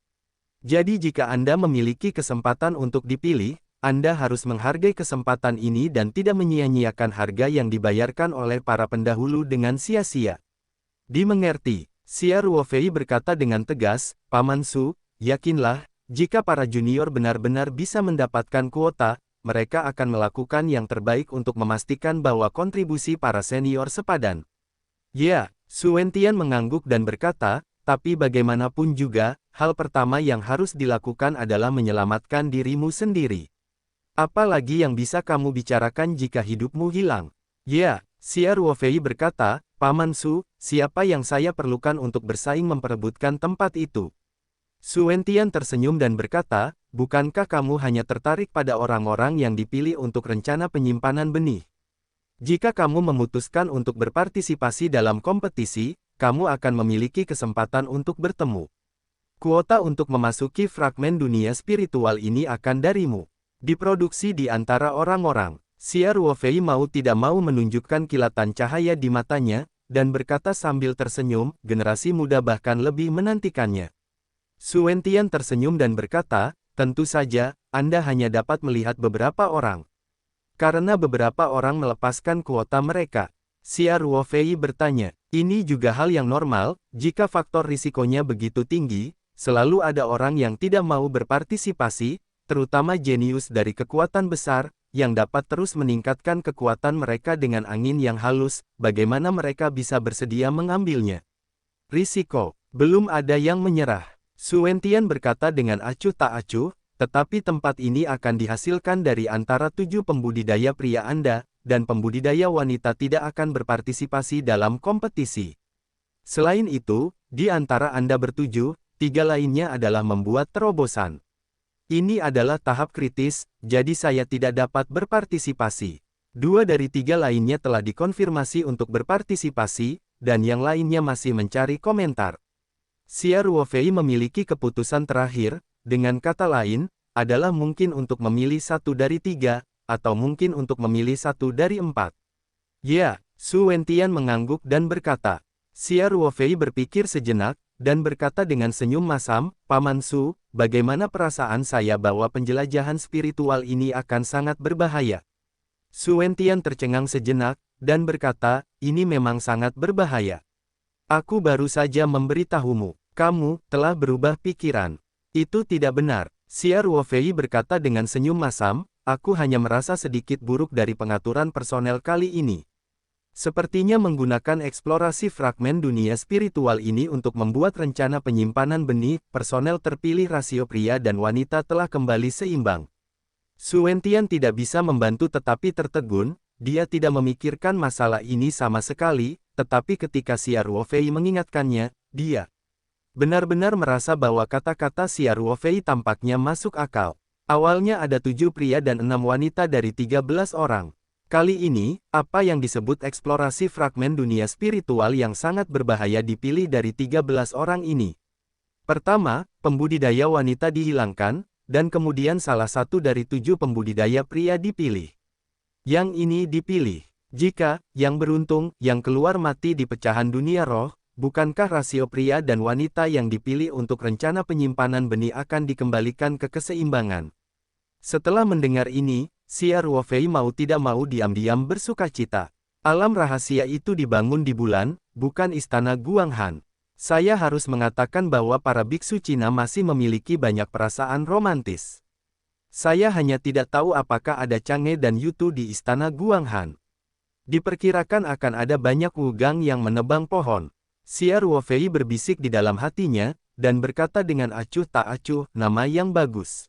Jadi jika Anda memiliki kesempatan untuk dipilih, Anda harus menghargai kesempatan ini dan tidak menyia-nyiakan harga yang dibayarkan oleh para pendahulu dengan sia-sia. Dimengerti, Xia Ruofei berkata dengan tegas, Paman Su, yakinlah, jika para junior benar-benar bisa mendapatkan kuota, mereka akan melakukan yang terbaik untuk memastikan bahwa kontribusi para senior sepadan. Ya, Su Wentian mengangguk dan berkata, tapi bagaimanapun juga, hal pertama yang harus dilakukan adalah menyelamatkan dirimu sendiri. Apalagi yang bisa kamu bicarakan jika hidupmu hilang? Ya, Xia Ruofei berkata, Paman Su, siapa yang saya perlukan untuk bersaing memperebutkan tempat itu? Su Wentian tersenyum dan berkata, bukankah kamu hanya tertarik pada orang-orang yang dipilih untuk rencana penyimpanan benih? Jika kamu memutuskan untuk berpartisipasi dalam kompetisi, kamu akan memiliki kesempatan untuk bertemu. Kuota untuk memasuki fragmen dunia spiritual ini akan darimu. Diproduksi di antara orang-orang. Xia Ruofei mau tidak mau menunjukkan kilatan cahaya di matanya, dan berkata sambil tersenyum, generasi muda bahkan lebih menantikannya. Su Wentian tersenyum dan berkata, tentu saja, Anda hanya dapat melihat beberapa orang. Karena beberapa orang melepaskan kuota mereka. Xia Ruofei bertanya, ini juga hal yang normal, jika faktor risikonya begitu tinggi, selalu ada orang yang tidak mau berpartisipasi, terutama jenius dari kekuatan besar, yang dapat terus meningkatkan kekuatan mereka dengan angin yang halus, bagaimana mereka bisa bersedia mengambilnya. Risiko, belum ada yang menyerah. Su Wentian berkata dengan acuh tak acuh, tetapi tempat ini akan dihasilkan dari antara 7 pembudidaya pria Anda, dan pembudidaya wanita tidak akan berpartisipasi dalam kompetisi. Selain itu, di antara Anda bertujuh, 3 lainnya adalah membuat terobosan. Ini adalah tahap kritis, jadi saya tidak dapat berpartisipasi. 2 dari 3 lainnya telah dikonfirmasi untuk berpartisipasi, dan yang lainnya masih mencari komentar. Xia Ruofei memiliki keputusan terakhir, dengan kata lain, adalah mungkin untuk memilih 1 dari 3, atau mungkin untuk memilih 1 dari 4. Ya, Su Wentian mengangguk dan berkata. Xia Ruofei berpikir sejenak, dan berkata dengan senyum masam, Paman Su, bagaimana perasaan saya bahwa penjelajahan spiritual ini akan sangat berbahaya? Su Wentian tercengang sejenak, dan berkata, ini memang sangat berbahaya. Aku baru saja memberitahumu, kamu telah berubah pikiran. Itu tidak benar. Xia Ruofei berkata dengan senyum masam, aku hanya merasa sedikit buruk dari pengaturan personel kali ini. Sepertinya menggunakan eksplorasi fragmen dunia spiritual ini untuk membuat rencana penyimpanan benih, personel terpilih rasio pria dan wanita telah kembali seimbang. Su Wentian tidak bisa membantu tetapi tertegun, dia tidak memikirkan masalah ini sama sekali, tetapi ketika Xia Ruofei mengingatkannya, dia benar-benar merasa bahwa kata-kata Xia Ruofei tampaknya masuk akal. Awalnya ada 7 pria dan 6 wanita dari 13 orang. Kali ini, apa yang disebut eksplorasi fragmen dunia spiritual yang sangat berbahaya dipilih dari 13 orang ini. Pertama, pembudidaya wanita dihilangkan, dan kemudian salah satu dari 7 pembudidaya pria dipilih. Yang ini dipilih. Jika, yang beruntung, yang keluar mati di pecahan dunia roh, bukankah rasio pria dan wanita yang dipilih untuk rencana penyimpanan benih akan dikembalikan ke keseimbangan? Setelah mendengar ini, Xia Ruofei mau tidak mau diam-diam bersukacita. Alam rahasia itu dibangun di bulan, bukan istana Guanghan. Saya harus mengatakan bahwa para biksu Cina masih memiliki banyak perasaan romantis. Saya hanya tidak tahu apakah ada Chang'e dan Yutu di istana Guanghan. Diperkirakan akan ada banyak wugang yang menebang pohon. Xia Ruofei berbisik di dalam hatinya, dan berkata dengan acuh tak acuh, nama yang bagus.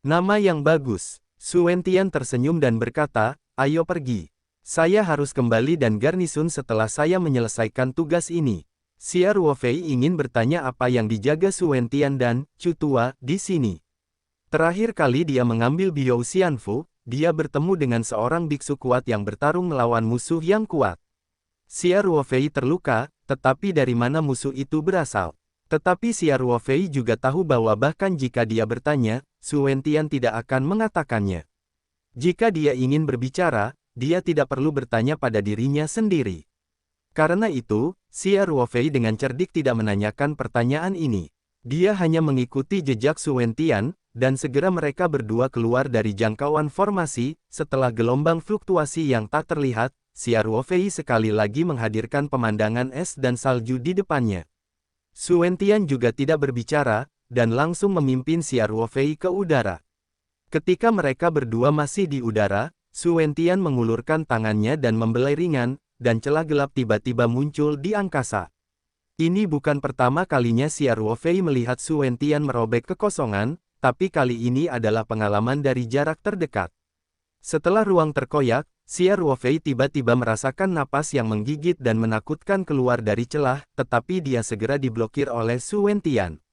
Nama yang bagus. Su Wentian tersenyum dan berkata, ayo pergi. Saya harus kembali dan garnisun setelah saya menyelesaikan tugas ini. Xia Ruofei ingin bertanya apa yang dijaga Su Wentian dan Chu Tua di sini. Terakhir kali dia mengambil Biou Xianfu, dia bertemu dengan seorang biksu kuat yang bertarung melawan musuh yang kuat. Xia Ruofei terluka, tetapi dari mana musuh itu berasal? Tetapi Xia Ruofei juga tahu bahwa bahkan jika dia bertanya, Su Wentian tidak akan mengatakannya. Jika dia ingin berbicara, dia tidak perlu bertanya pada dirinya sendiri. Karena itu, Xia Ruofei dengan cerdik tidak menanyakan pertanyaan ini. Dia hanya mengikuti jejak Su Wentian, dan segera mereka berdua keluar dari jangkauan formasi. Setelah gelombang fluktuasi yang tak terlihat, Xia Ruofei sekali lagi menghadirkan pemandangan es dan salju di depannya. Su Wentian juga tidak berbicara, dan langsung memimpin Xia Ruofei ke udara. Ketika mereka berdua masih di udara, Su Wentian mengulurkan tangannya dan membelai ringan, dan celah gelap tiba-tiba muncul di angkasa. Ini bukan pertama kalinya Xia Ruofei melihat Su Wentian merobek kekosongan, tapi kali ini adalah pengalaman dari jarak terdekat. Setelah ruang terkoyak, Xia Ruofei tiba-tiba merasakan napas yang menggigit dan menakutkan keluar dari celah, tetapi dia segera diblokir oleh Su Wentian.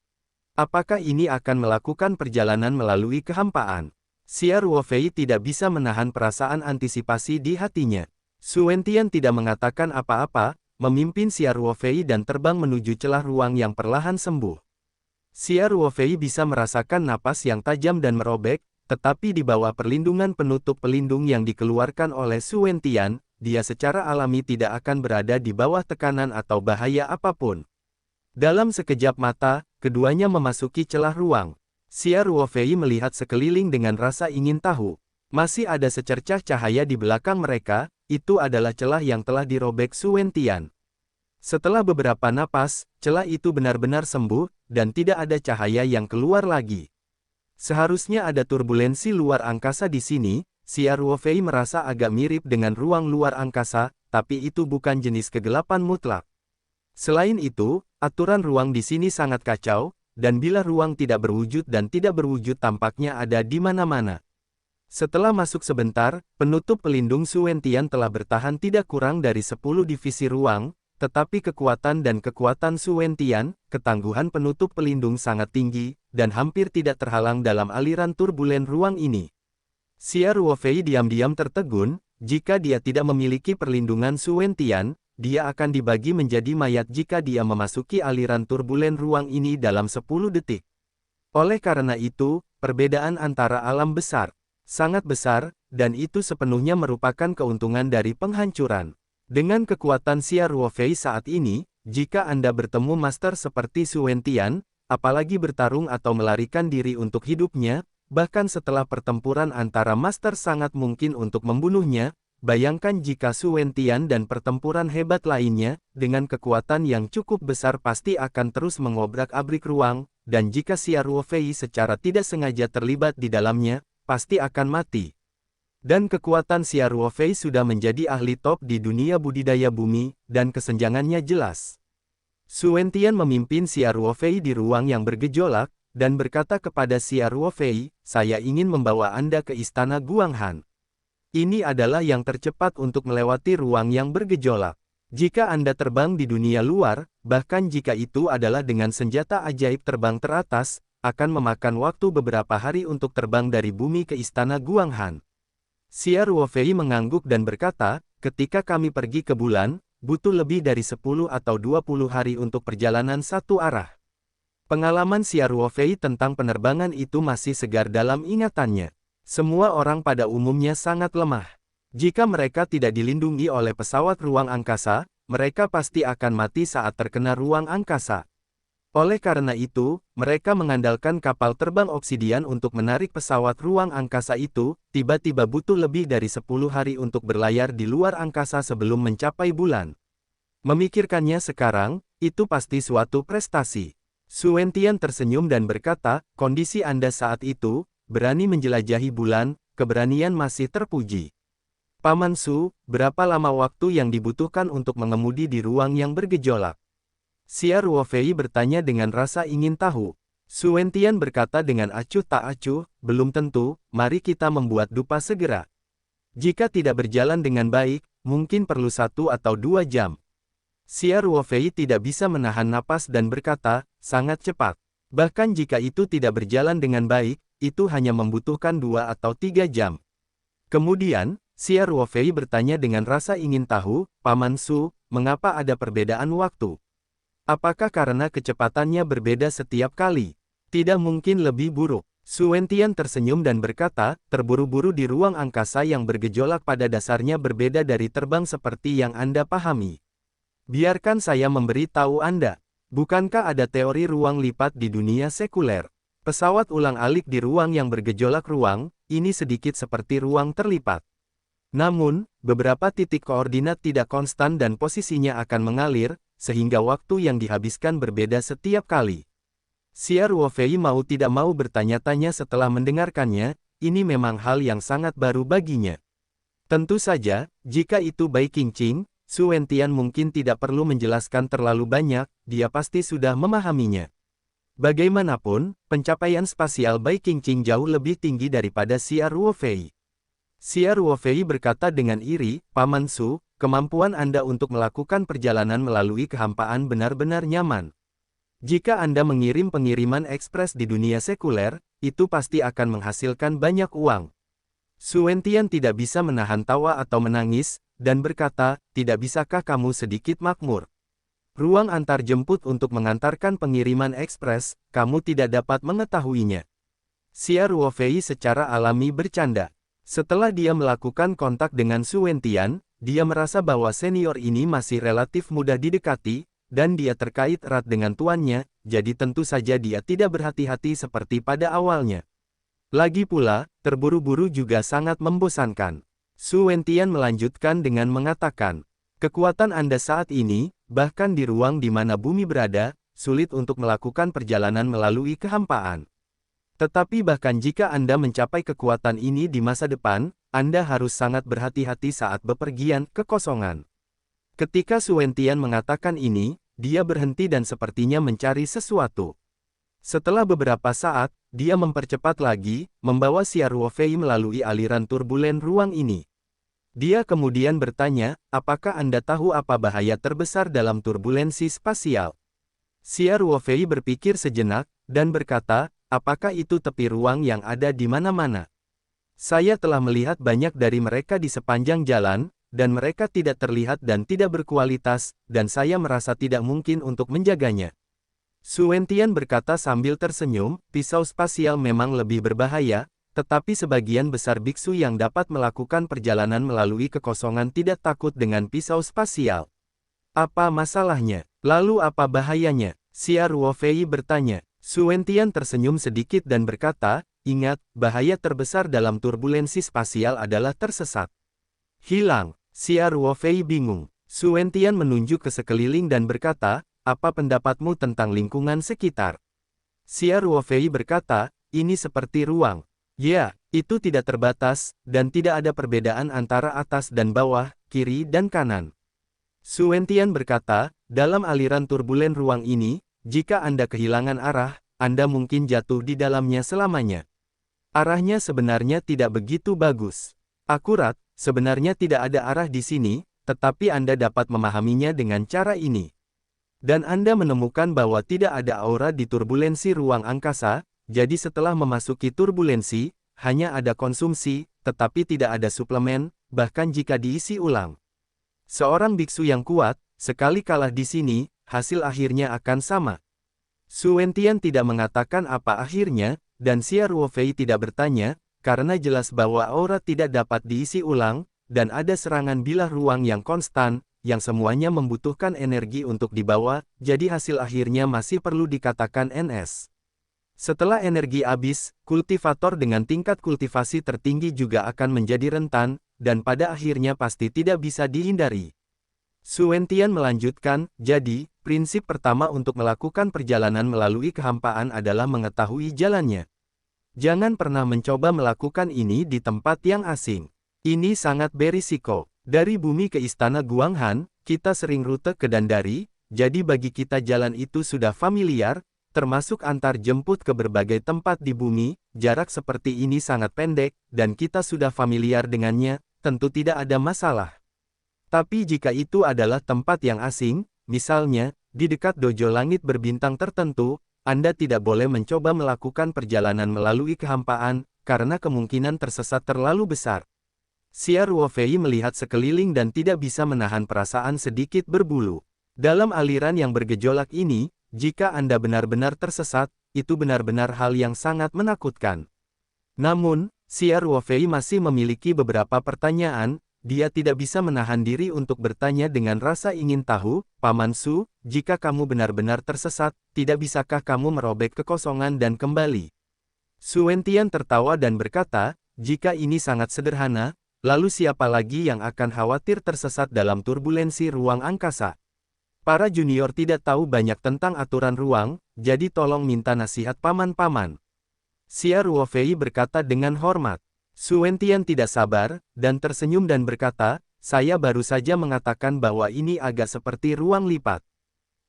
Apakah ini akan melakukan perjalanan melalui kehampaan? Xia Ruofei tidak bisa menahan perasaan antisipasi di hatinya. Su Wentian tidak mengatakan apa-apa, memimpin Xia Ruofei dan terbang menuju celah ruang yang perlahan sembuh. Xia Ruofei bisa merasakan napas yang tajam dan merobek, tetapi di bawah perlindungan penutup pelindung yang dikeluarkan oleh Su Wentian, dia secara alami tidak akan berada di bawah tekanan atau bahaya apapun. Dalam sekejap mata, keduanya memasuki celah ruang. Xia Ruofei melihat sekeliling dengan rasa ingin tahu. Masih ada secercah cahaya di belakang mereka, itu adalah celah yang telah dirobek Su Wentian. Setelah beberapa napas, celah itu benar-benar sembuh, dan tidak ada cahaya yang keluar lagi. Seharusnya ada turbulensi luar angkasa di sini. Xia Ruofei merasa agak mirip dengan ruang luar angkasa, tapi itu bukan jenis kegelapan mutlak. Selain itu, aturan ruang di sini sangat kacau, dan bila ruang tidak berwujud dan tidak berwujud tampaknya ada di mana-mana. Setelah masuk sebentar, penutup pelindung Su Wentian telah bertahan tidak kurang dari 10 divisi ruang, tetapi kekuatan Su Wentian, ketangguhan penutup pelindung sangat tinggi, dan hampir tidak terhalang dalam aliran turbulen ruang ini. Xia Ruofei diam-diam tertegun, jika dia tidak memiliki perlindungan Su Wentian, dia akan dibagi menjadi mayat jika dia memasuki aliran turbulen ruang ini dalam 10 detik. Oleh karena itu, perbedaan antara alam besar, sangat besar, dan itu sepenuhnya merupakan keuntungan dari penghancuran. Dengan kekuatan Xia Ruofei saat ini, jika Anda bertemu master seperti Su Wentian, apalagi bertarung atau melarikan diri untuk hidupnya, bahkan setelah pertempuran antara master sangat mungkin untuk membunuhnya. Bayangkan jika Su Wentian dan pertempuran hebat lainnya, dengan kekuatan yang cukup besar pasti akan terus mengobrak-abrik ruang, dan jika Xia Ruofei secara tidak sengaja terlibat di dalamnya, pasti akan mati. Dan kekuatan Xia Ruofei sudah menjadi ahli top di dunia budidaya bumi, dan kesenjangannya jelas. Su Wentian memimpin Xia Ruofei di ruang yang bergejolak, dan berkata kepada Xia Ruofei, "Saya ingin membawa Anda ke istana Guanghan. Ini adalah yang tercepat untuk melewati ruang yang bergejolak. Jika Anda terbang di dunia luar, bahkan jika itu adalah dengan senjata ajaib terbang teratas, akan memakan waktu beberapa hari untuk terbang dari bumi ke istana Guanghan." Xia Ruofei mengangguk dan berkata, "Ketika kami pergi ke bulan, butuh lebih dari 10 atau 20 hari untuk perjalanan satu arah." Pengalaman Xia Ruofei tentang penerbangan itu masih segar dalam ingatannya. Semua orang pada umumnya sangat lemah. Jika mereka tidak dilindungi oleh pesawat ruang angkasa, mereka pasti akan mati saat terkena ruang angkasa. Oleh karena itu, mereka mengandalkan kapal terbang obsidian untuk menarik pesawat ruang angkasa itu, tiba-tiba butuh lebih dari 10 hari untuk berlayar di luar angkasa sebelum mencapai bulan. Memikirkannya sekarang, itu pasti suatu prestasi. Su Wentian tersenyum dan berkata, "Kondisi Anda saat itu, berani menjelajahi bulan, keberanian masih terpuji. Paman Su, berapa lama waktu yang dibutuhkan untuk mengemudi di ruang yang bergejolak?" Xia Ruofei bertanya dengan rasa ingin tahu. Su Wentian berkata dengan acuh tak acuh, "Belum tentu, mari kita membuat dupa segera. Jika tidak berjalan dengan baik, mungkin perlu 1 atau 2 jam. Xia Ruofei tidak bisa menahan napas dan berkata, "Sangat cepat. Bahkan jika itu tidak berjalan dengan baik, itu hanya membutuhkan 2 atau 3 jam. Kemudian, Xia Ruofei bertanya dengan rasa ingin tahu, "Paman Su, mengapa ada perbedaan waktu? Apakah karena kecepatannya berbeda setiap kali? Tidak mungkin lebih buruk." Su Wentian tersenyum dan berkata, "Terburu-buru di ruang angkasa yang bergejolak pada dasarnya berbeda dari terbang seperti yang Anda pahami. Biarkan saya memberi tahu Anda. Bukankah ada teori ruang lipat di dunia sekuler? Pesawat ulang-alik di ruang yang bergejolak ruang, ini sedikit seperti ruang terlipat. Namun, beberapa titik koordinat tidak konstan dan posisinya akan mengalir, sehingga waktu yang dihabiskan berbeda setiap kali." Xia Ruofei mau tidak mau bertanya-tanya setelah mendengarkannya, ini memang hal yang sangat baru baginya. Tentu saja, jika itu Bai Qingqing, Su Wentian mungkin tidak perlu menjelaskan terlalu banyak, dia pasti sudah memahaminya. Bagaimanapun, pencapaian spasial Bai Qingqing jauh lebih tinggi daripada Xia Ruofei. Xia Ruofei berkata dengan iri, Paman Su, kemampuan Anda untuk melakukan perjalanan melalui kehampaan benar-benar nyaman. Jika Anda mengirim pengiriman ekspres di dunia sekuler, itu pasti akan menghasilkan banyak uang. Su Wentian tidak bisa menahan tawa atau menangis, dan berkata, tidak bisakah kamu sedikit makmur? Ruang antar jemput untuk mengantarkan pengiriman ekspres, kamu tidak dapat mengetahuinya. Xia Ruofei secara alami bercanda. Setelah dia melakukan kontak dengan Su Wentian, dia merasa bahwa senior ini masih relatif mudah didekati, dan dia terkait erat dengan tuannya, jadi tentu saja dia tidak berhati-hati seperti pada awalnya. Lagi pula, terburu-buru juga sangat membosankan. Su Wentian melanjutkan dengan mengatakan, kekuatan Anda saat ini, bahkan di ruang di mana bumi berada, sulit untuk melakukan perjalanan melalui kehampaan. Tetapi bahkan jika Anda mencapai kekuatan ini di masa depan, Anda harus sangat berhati-hati saat bepergian ke kosongan. Ketika Su Wentian mengatakan ini, dia berhenti dan sepertinya mencari sesuatu. Setelah beberapa saat, dia mempercepat lagi, membawa Xia Ruofei melalui aliran turbulen ruang ini. Dia kemudian bertanya, apakah Anda tahu apa bahaya terbesar dalam turbulensi spasial? Xia Ruofei berpikir sejenak, dan berkata, apakah itu tepi ruang yang ada di mana-mana? Saya telah melihat banyak dari mereka di sepanjang jalan, dan mereka tidak terlihat dan tidak berkualitas, dan saya merasa tidak mungkin untuk menjaganya. Su Wentian berkata sambil tersenyum, pisau spasial memang lebih berbahaya, tetapi sebagian besar biksu yang dapat melakukan perjalanan melalui kekosongan tidak takut dengan pisau spasial. Apa masalahnya? Lalu apa bahayanya? Xia Ruofei bertanya. Su Wentian tersenyum sedikit dan berkata, ingat, bahaya terbesar dalam turbulensi spasial adalah tersesat. Hilang. Xia Ruofei bingung. Su Wentian menunjuk ke sekeliling dan berkata, apa pendapatmu tentang lingkungan sekitar? Xia Ruofei berkata, ini seperti ruang. Ya, itu tidak terbatas, dan tidak ada perbedaan antara atas dan bawah, kiri dan kanan. Su Wentian berkata, dalam aliran turbulen ruang ini, jika Anda kehilangan arah, Anda mungkin jatuh di dalamnya selamanya. Arahnya sebenarnya tidak begitu bagus. Akurat, sebenarnya tidak ada arah di sini, tetapi Anda dapat memahaminya dengan cara ini. Dan Anda menemukan bahwa tidak ada aura di turbulensi ruang angkasa, jadi setelah memasuki turbulensi, hanya ada konsumsi, tetapi tidak ada suplemen, bahkan jika diisi ulang. Seorang biksu yang kuat, sekali kalah di sini, hasil akhirnya akan sama. Su Wentian tidak mengatakan apa akhirnya, dan Xia Ruofei tidak bertanya, karena jelas bahwa aura tidak dapat diisi ulang, dan ada serangan bilah ruang yang konstan, yang semuanya membutuhkan energi untuk dibawa, jadi hasil akhirnya masih perlu dikatakan NS. Setelah energi habis, kultivator dengan tingkat kultivasi tertinggi juga akan menjadi rentan, dan pada akhirnya pasti tidak bisa dihindari. Su Wentian melanjutkan, jadi, prinsip pertama untuk melakukan perjalanan melalui kehampaan adalah mengetahui jalannya. Jangan pernah mencoba melakukan ini di tempat yang asing. Ini sangat berisiko. Dari bumi ke istana Guanghan, kita sering rute ke Dandari, jadi bagi kita jalan itu sudah familiar, termasuk antar jemput ke berbagai tempat di bumi, jarak seperti ini sangat pendek, dan kita sudah familiar dengannya, tentu tidak ada masalah. Tapi jika itu adalah tempat yang asing, misalnya, di dekat dojo langit berbintang tertentu, Anda tidak boleh mencoba melakukan perjalanan melalui kehampaan, karena kemungkinan tersesat terlalu besar. Xia Ruofei melihat sekeliling dan tidak bisa menahan perasaan sedikit berbulu. Dalam aliran yang bergejolak ini, jika Anda benar-benar tersesat, itu benar-benar hal yang sangat menakutkan. Namun, Xia Ruofei masih memiliki beberapa pertanyaan, dia tidak bisa menahan diri untuk bertanya dengan rasa ingin tahu, Paman Su, jika kamu benar-benar tersesat, tidak bisakah kamu merobek kekosongan dan kembali? Su Wentian tertawa dan berkata, jika ini sangat sederhana, lalu siapa lagi yang akan khawatir tersesat dalam turbulensi ruang angkasa? Para junior tidak tahu banyak tentang aturan ruang, jadi tolong minta nasihat paman-paman. Xia Ruofei berkata dengan hormat. Su Wentian tidak sabar, dan tersenyum dan berkata, saya baru saja mengatakan bahwa ini agak seperti ruang lipat.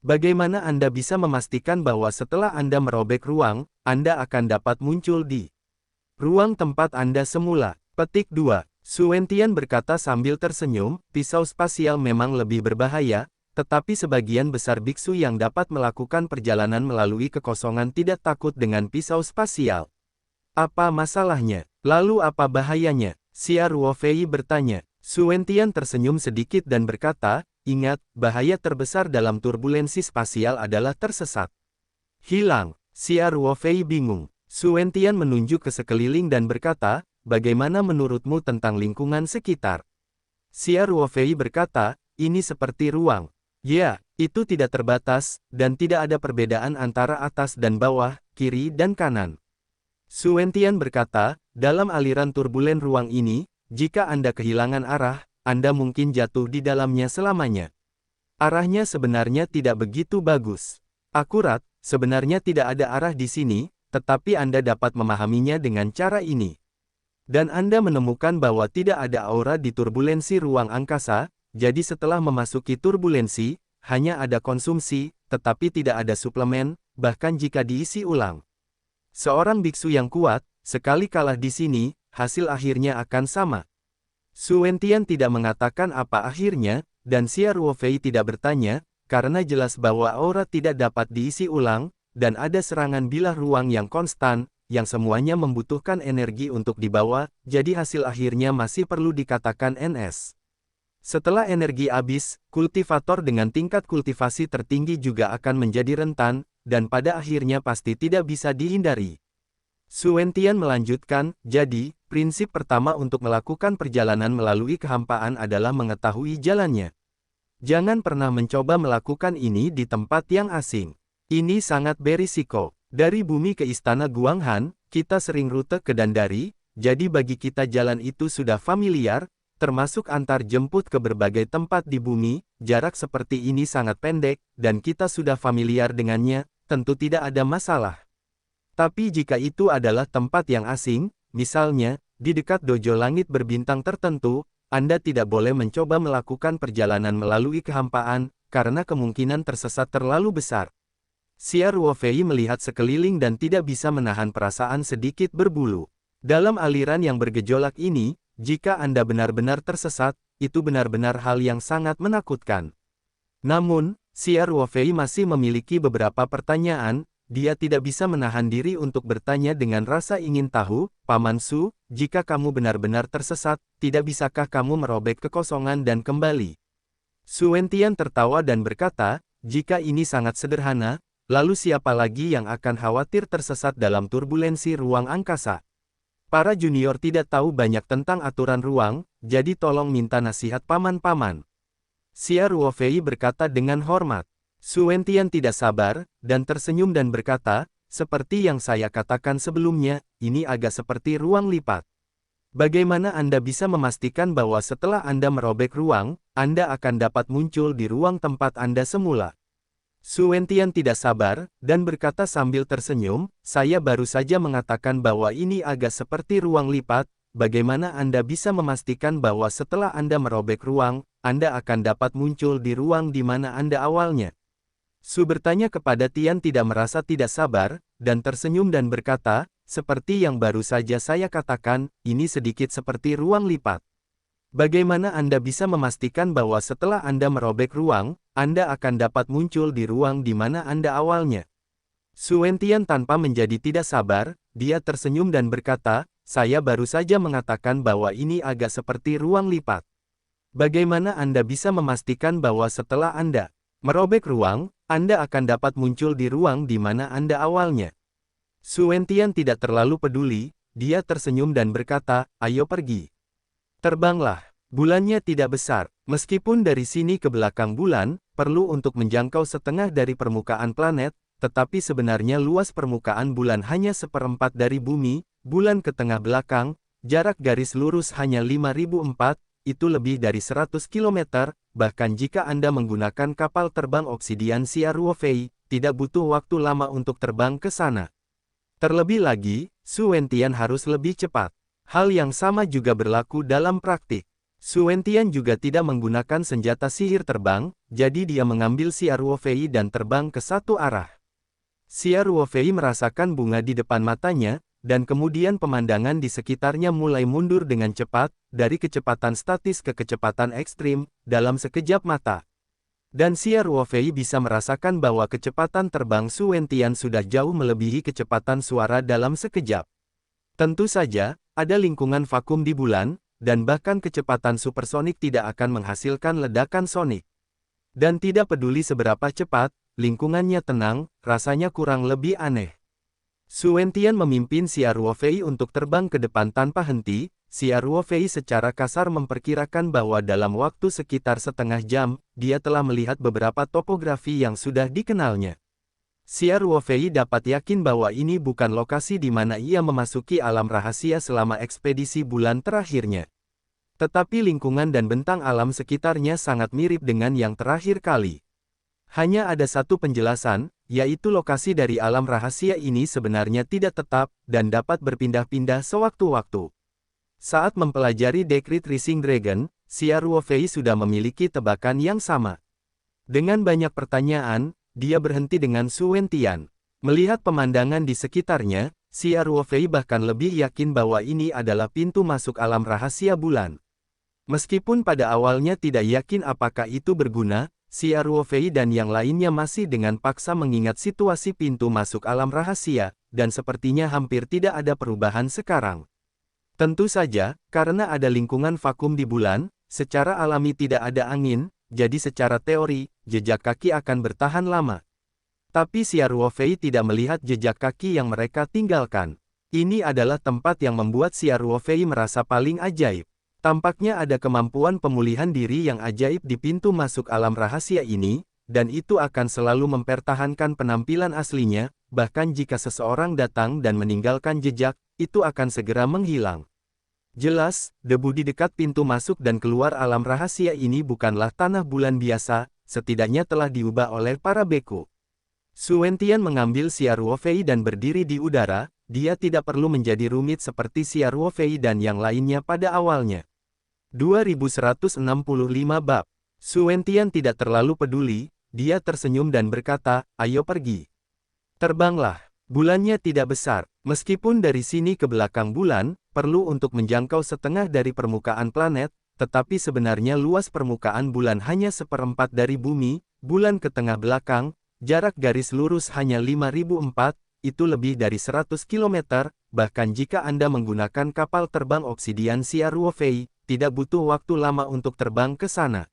Bagaimana Anda bisa memastikan bahwa setelah Anda merobek ruang, Anda akan dapat muncul di ruang tempat Anda semula? Petik 2. Su Wentian berkata sambil tersenyum, pisau spasial memang lebih berbahaya, tetapi sebagian besar biksu yang dapat melakukan perjalanan melalui kekosongan tidak takut dengan pisau spasial. Apa masalahnya? Lalu apa bahayanya? Xia Ruofei bertanya. Su Wentian tersenyum sedikit dan berkata, ingat, bahaya terbesar dalam turbulensi spasial adalah tersesat. Hilang. Xia Ruofei bingung. Su Wentian menunjuk ke sekeliling dan berkata, bagaimana menurutmu tentang lingkungan sekitar? Xia Ruofei berkata, ini seperti ruang. Ya, itu tidak terbatas, dan tidak ada perbedaan antara atas dan bawah, kiri dan kanan. Su Wentian berkata, dalam aliran turbulen ruang ini, jika Anda kehilangan arah, Anda mungkin jatuh di dalamnya selamanya. Arahnya sebenarnya tidak begitu bagus. Akurat, sebenarnya tidak ada arah di sini, tetapi Anda dapat memahaminya dengan cara ini. Dan Anda menemukan bahwa tidak ada aura di turbulensi ruang angkasa, jadi setelah memasuki turbulensi, hanya ada konsumsi, tetapi tidak ada suplemen, bahkan jika diisi ulang. Seorang biksu yang kuat, sekali kalah di sini, hasil akhirnya akan sama. Su Wentian tidak mengatakan apa akhirnya, dan Xia Ruofei tidak bertanya, karena jelas bahwa aura tidak dapat diisi ulang, dan ada serangan bilah ruang yang konstan, yang semuanya membutuhkan energi untuk dibawa, jadi hasil akhirnya masih perlu dikatakan NS. Setelah energi habis, kultivator dengan tingkat kultivasi tertinggi juga akan menjadi rentan, dan pada akhirnya pasti tidak bisa dihindari. Su Wentian melanjutkan, jadi, prinsip pertama untuk melakukan perjalanan melalui kehampaan adalah mengetahui jalannya. Jangan pernah mencoba melakukan ini di tempat yang asing. Ini sangat berisiko. Dari bumi ke istana Guanghan, kita sering rute ke Dandari, jadi bagi kita jalan itu sudah familiar, termasuk antar jemput ke berbagai tempat di bumi, jarak seperti ini sangat pendek, dan kita sudah familiar dengannya, tentu tidak ada masalah. Tapi jika itu adalah tempat yang asing, misalnya, di dekat dojo langit berbintang tertentu, Anda tidak boleh mencoba melakukan perjalanan melalui kehampaan, karena kemungkinan tersesat terlalu besar. Xia Ruofei melihat sekeliling dan tidak bisa menahan perasaan sedikit berbulu. Dalam aliran yang bergejolak ini, jika Anda benar-benar tersesat, itu benar-benar hal yang sangat menakutkan. Namun, Xia Ruofei masih memiliki beberapa pertanyaan, dia tidak bisa menahan diri untuk bertanya dengan rasa ingin tahu, Paman Su, jika kamu benar-benar tersesat, tidak bisakah kamu merobek kekosongan dan kembali? Su Wentian tertawa dan berkata, jika ini sangat sederhana, lalu siapa lagi yang akan khawatir tersesat dalam turbulensi ruang angkasa? Para junior tidak tahu banyak tentang aturan ruang, jadi tolong minta nasihat paman-paman. Xia Ruofei berkata dengan hormat. Su Wentian tidak sabar, dan tersenyum dan berkata, seperti yang saya katakan sebelumnya, ini agak seperti ruang lipat. Bagaimana Anda bisa memastikan bahwa setelah Anda merobek ruang, Anda akan dapat muncul di ruang tempat Anda semula? Su Wentian tidak sabar, dan berkata sambil tersenyum, saya baru saja mengatakan bahwa ini agak seperti ruang lipat, bagaimana Anda bisa memastikan bahwa setelah Anda merobek ruang, Anda akan dapat muncul di ruang di mana Anda awalnya? Su bertanya kepada Tian tidak merasa tidak sabar, dan tersenyum dan berkata, seperti yang baru saja saya katakan, ini sedikit seperti ruang lipat. Bagaimana Anda bisa memastikan bahwa setelah Anda merobek ruang, Anda akan dapat muncul di ruang di mana Anda awalnya? Su Wentian tanpa menjadi tidak sabar, dia tersenyum dan berkata, saya baru saja mengatakan bahwa ini agak seperti ruang lipat. Bagaimana Anda bisa memastikan bahwa setelah Anda merobek ruang, Anda akan dapat muncul di ruang di mana Anda awalnya? Su Wentian tidak terlalu peduli, dia tersenyum dan berkata, ayo pergi. Terbanglah. Bulannya tidak besar, meskipun dari sini ke belakang bulan, perlu untuk menjangkau setengah dari permukaan planet, tetapi sebenarnya luas permukaan bulan hanya seperempat dari bumi, bulan ke tengah belakang, jarak garis lurus hanya 5004, itu lebih dari 100 km, bahkan jika Anda menggunakan kapal terbang obsidian Xia Ruofei, tidak butuh waktu lama untuk terbang ke sana. Terlebih lagi, Su Wentian harus lebih cepat. Hal yang sama juga berlaku dalam praktik. Su Wentian juga tidak menggunakan senjata sihir terbang, jadi dia mengambil Xia Ruofei dan terbang ke satu arah. Xia Ruofei merasakan bunga di depan matanya, dan kemudian pemandangan di sekitarnya mulai mundur dengan cepat, dari kecepatan statis ke kecepatan ekstrim, dalam sekejap mata. Dan Xia Ruofei bisa merasakan bahwa kecepatan terbang Su Wentian sudah jauh melebihi kecepatan suara dalam sekejap. Tentu saja, ada lingkungan vakum di bulan, dan bahkan kecepatan supersonik tidak akan menghasilkan ledakan sonik. Dan tidak peduli seberapa cepat, lingkungannya tenang, rasanya kurang lebih aneh. Su Wentian memimpin Xia Ruofei untuk terbang ke depan tanpa henti. Xia Ruofei secara kasar memperkirakan bahwa dalam waktu sekitar setengah jam, dia telah melihat beberapa topografi yang sudah dikenalnya. Xia Ruofei dapat yakin bahwa ini bukan lokasi di mana ia memasuki alam rahasia selama ekspedisi bulan terakhirnya. Tetapi lingkungan dan bentang alam sekitarnya sangat mirip dengan yang terakhir kali. Hanya ada satu penjelasan, yaitu lokasi dari alam rahasia ini sebenarnya tidak tetap, dan dapat berpindah-pindah sewaktu-waktu. Saat mempelajari Decrypt Rising Dragon, Xia Ruofei sudah memiliki tebakan yang sama. Dengan banyak pertanyaan, dia berhenti dengan Su Wentian. Melihat pemandangan di sekitarnya, Xia Ruofei bahkan lebih yakin bahwa ini adalah pintu masuk alam rahasia bulan. Meskipun pada awalnya tidak yakin apakah itu berguna, Xia Ruofei dan yang lainnya masih dengan paksa mengingat situasi pintu masuk alam rahasia, dan sepertinya hampir tidak ada perubahan sekarang. Tentu saja, karena ada lingkungan vakum di bulan, secara alami tidak ada angin, jadi secara teori, jejak kaki akan bertahan lama. Tapi Xia Ruofei tidak melihat jejak kaki yang mereka tinggalkan. Ini adalah tempat yang membuat Xia Ruofei merasa paling ajaib. Tampaknya ada kemampuan pemulihan diri yang ajaib di pintu masuk alam rahasia ini, dan itu akan selalu mempertahankan penampilan aslinya, bahkan jika seseorang datang dan meninggalkan jejak, itu akan segera menghilang. Jelas, debu di dekat pintu masuk dan keluar alam rahasia ini bukanlah tanah bulan biasa, setidaknya telah diubah oleh para beku. Su Wentian mengambil Xia Ruofei dan berdiri di udara, dia tidak perlu menjadi rumit seperti Xia Ruofei dan yang lainnya pada awalnya. 2165 bab. Su Wentian tidak terlalu peduli, dia tersenyum dan berkata, ayo pergi. Terbanglah. Bulannya tidak besar, meskipun dari sini ke belakang bulan, perlu untuk menjangkau setengah dari permukaan planet, tetapi sebenarnya luas permukaan bulan hanya seperempat dari bumi, bulan ke tengah belakang, jarak garis lurus hanya 5004, itu lebih dari 100 km, bahkan jika Anda menggunakan kapal terbang obsidian Xia Ruofei, tidak butuh waktu lama untuk terbang ke sana.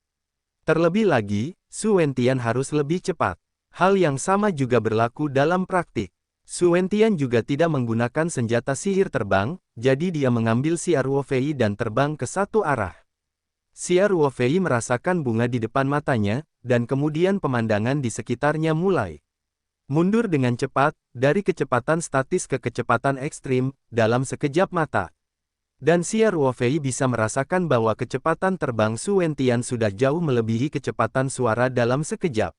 Terlebih lagi, Su Wentian harus lebih cepat. Hal yang sama juga berlaku dalam praktik. Su Wentian juga tidak menggunakan senjata sihir terbang, jadi dia mengambil Xia Ruofei dan terbang ke satu arah. Xia Ruofei merasakan bunga di depan matanya, dan kemudian pemandangan di sekitarnya mulai mundur dengan cepat, dari kecepatan statis ke kecepatan ekstrim, dalam sekejap mata. Dan Xia Ruofei bisa merasakan bahwa kecepatan terbang Su Wentian sudah jauh melebihi kecepatan suara dalam sekejap.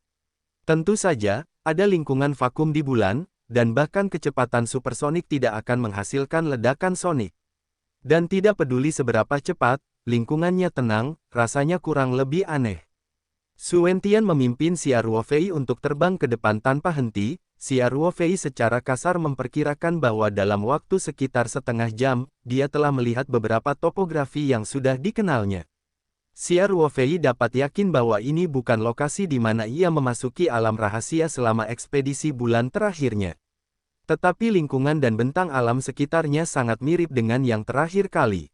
Tentu saja, ada lingkungan vakum di bulan, dan bahkan kecepatan supersonik tidak akan menghasilkan ledakan sonik. Dan tidak peduli seberapa cepat, lingkungannya tenang, rasanya kurang lebih aneh. Su Wentian memimpin Xia Ruofei untuk terbang ke depan tanpa henti. Xia Ruofei secara kasar memperkirakan bahwa dalam waktu sekitar setengah jam, dia telah melihat beberapa topografi yang sudah dikenalnya. Xia Ruofei dapat yakin bahwa ini bukan lokasi di mana ia memasuki alam rahasia selama ekspedisi bulan terakhirnya. Tetapi lingkungan dan bentang alam sekitarnya sangat mirip dengan yang terakhir kali.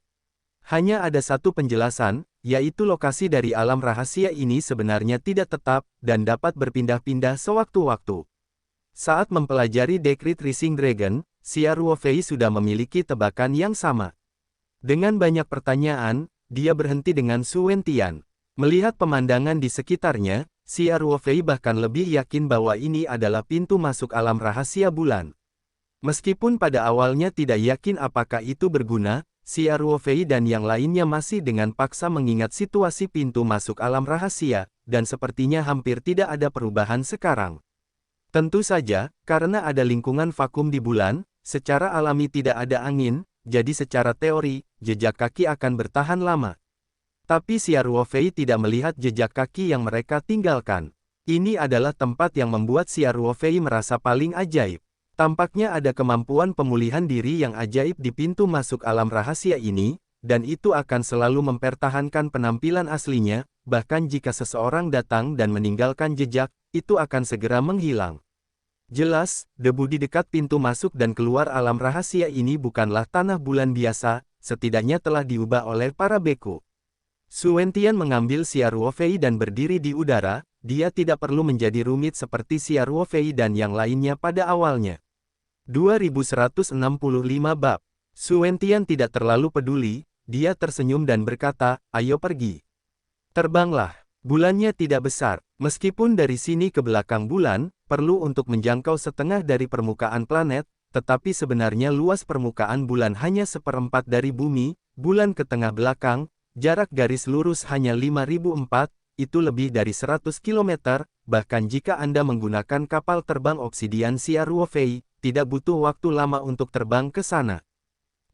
Hanya ada satu penjelasan, yaitu lokasi dari alam rahasia ini sebenarnya tidak tetap, dan dapat berpindah-pindah sewaktu-waktu. Saat mempelajari Decrypt Rising Dragon, Xia Ruofei sudah memiliki tebakan yang sama. Dengan banyak pertanyaan, dia berhenti dengan Su Wentian. Melihat pemandangan di sekitarnya, Xia Ruofei bahkan lebih yakin bahwa ini adalah pintu masuk alam rahasia bulan. Meskipun pada awalnya tidak yakin apakah itu berguna, Xia Ruofei dan yang lainnya masih dengan paksa mengingat situasi pintu masuk alam rahasia, dan sepertinya hampir tidak ada perubahan sekarang. Tentu saja, karena ada lingkungan vakum di bulan, secara alami tidak ada angin, jadi secara teori, jejak kaki akan bertahan lama. Tapi Xia Ruofei tidak melihat jejak kaki yang mereka tinggalkan. Ini adalah tempat yang membuat Xia Ruofei merasa paling ajaib. Tampaknya ada kemampuan pemulihan diri yang ajaib di pintu masuk alam rahasia ini, dan itu akan selalu mempertahankan penampilan aslinya, bahkan jika seseorang datang dan meninggalkan jejak, itu akan segera menghilang. Jelas, debu di dekat pintu masuk dan keluar alam rahasia ini bukanlah tanah bulan biasa, setidaknya telah diubah oleh para beku. Su Wentian mengambil Xia Ruofei dan berdiri di udara, dia tidak perlu menjadi rumit seperti Xia Ruofei dan yang lainnya pada awalnya. 2165 bab. Su Wentian tidak terlalu peduli, dia tersenyum dan berkata, ayo pergi. Terbanglah. Bulannya tidak besar, meskipun dari sini ke belakang bulan, perlu untuk menjangkau setengah dari permukaan planet, tetapi sebenarnya luas permukaan bulan hanya seperempat dari bumi, bulan ke tengah belakang, jarak garis lurus hanya 5004, itu lebih dari 100 km, bahkan jika Anda menggunakan kapal terbang obsidian Xia Ruofei, tidak butuh waktu lama untuk terbang ke sana.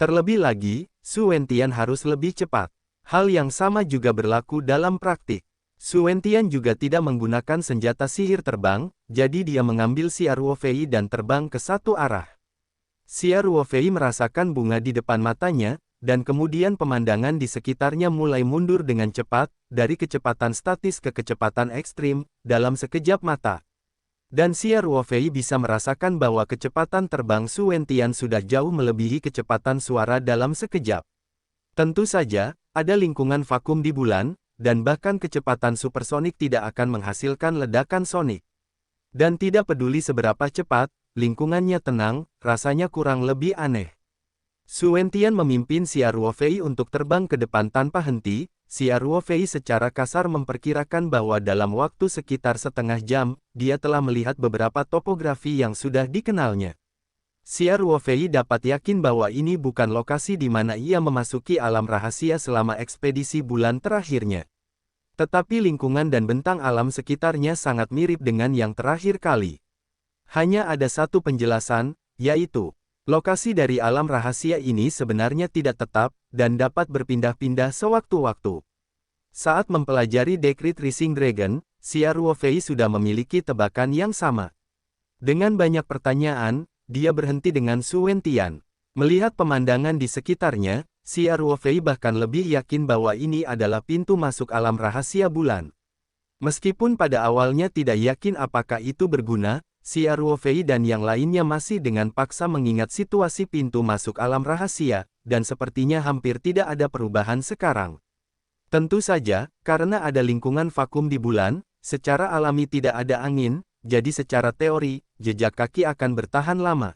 Terlebih lagi, Su Wentian harus lebih cepat. Hal yang sama juga berlaku dalam praktik. Su Wentian juga tidak menggunakan senjata sihir terbang, jadi dia mengambil Xia Ruofei dan terbang ke satu arah. Xia Ruofei merasakan bunga di depan matanya, dan kemudian pemandangan di sekitarnya mulai mundur dengan cepat, dari kecepatan statis ke kecepatan ekstrim, dalam sekejap mata. Dan Xia Ruofei bisa merasakan bahwa kecepatan terbang Su Wentian sudah jauh melebihi kecepatan suara dalam sekejap. Tentu saja, ada lingkungan vakum di bulan, dan bahkan kecepatan supersonik tidak akan menghasilkan ledakan sonik. Dan tidak peduli seberapa cepat, lingkungannya tenang, rasanya kurang lebih aneh. Su Wentian memimpin Xia Ruofei untuk terbang ke depan tanpa henti. Xia Ruofei secara kasar memperkirakan bahwa dalam waktu sekitar setengah jam, dia telah melihat beberapa topografi yang sudah dikenalnya. Xia Ruofei dapat yakin bahwa ini bukan lokasi di mana ia memasuki alam rahasia selama ekspedisi bulan terakhirnya. Tetapi lingkungan dan bentang alam sekitarnya sangat mirip dengan yang terakhir kali. Hanya ada satu penjelasan, yaitu, lokasi dari alam rahasia ini sebenarnya tidak tetap, dan dapat berpindah-pindah sewaktu-waktu. Saat mempelajari Decrypt Rising Dragon, Xia Ruofei sudah memiliki tebakan yang sama. Dengan banyak pertanyaan, dia berhenti dengan Su Wentian. Melihat pemandangan di sekitarnya, Xia Ruofei bahkan lebih yakin bahwa ini adalah pintu masuk alam rahasia bulan. Meskipun pada awalnya tidak yakin apakah itu berguna, Xia Ruofei dan yang lainnya masih dengan paksa mengingat situasi pintu masuk alam rahasia, dan sepertinya hampir tidak ada perubahan sekarang. Tentu saja, karena ada lingkungan vakum di bulan, secara alami tidak ada angin, jadi secara teori, jejak kaki akan bertahan lama.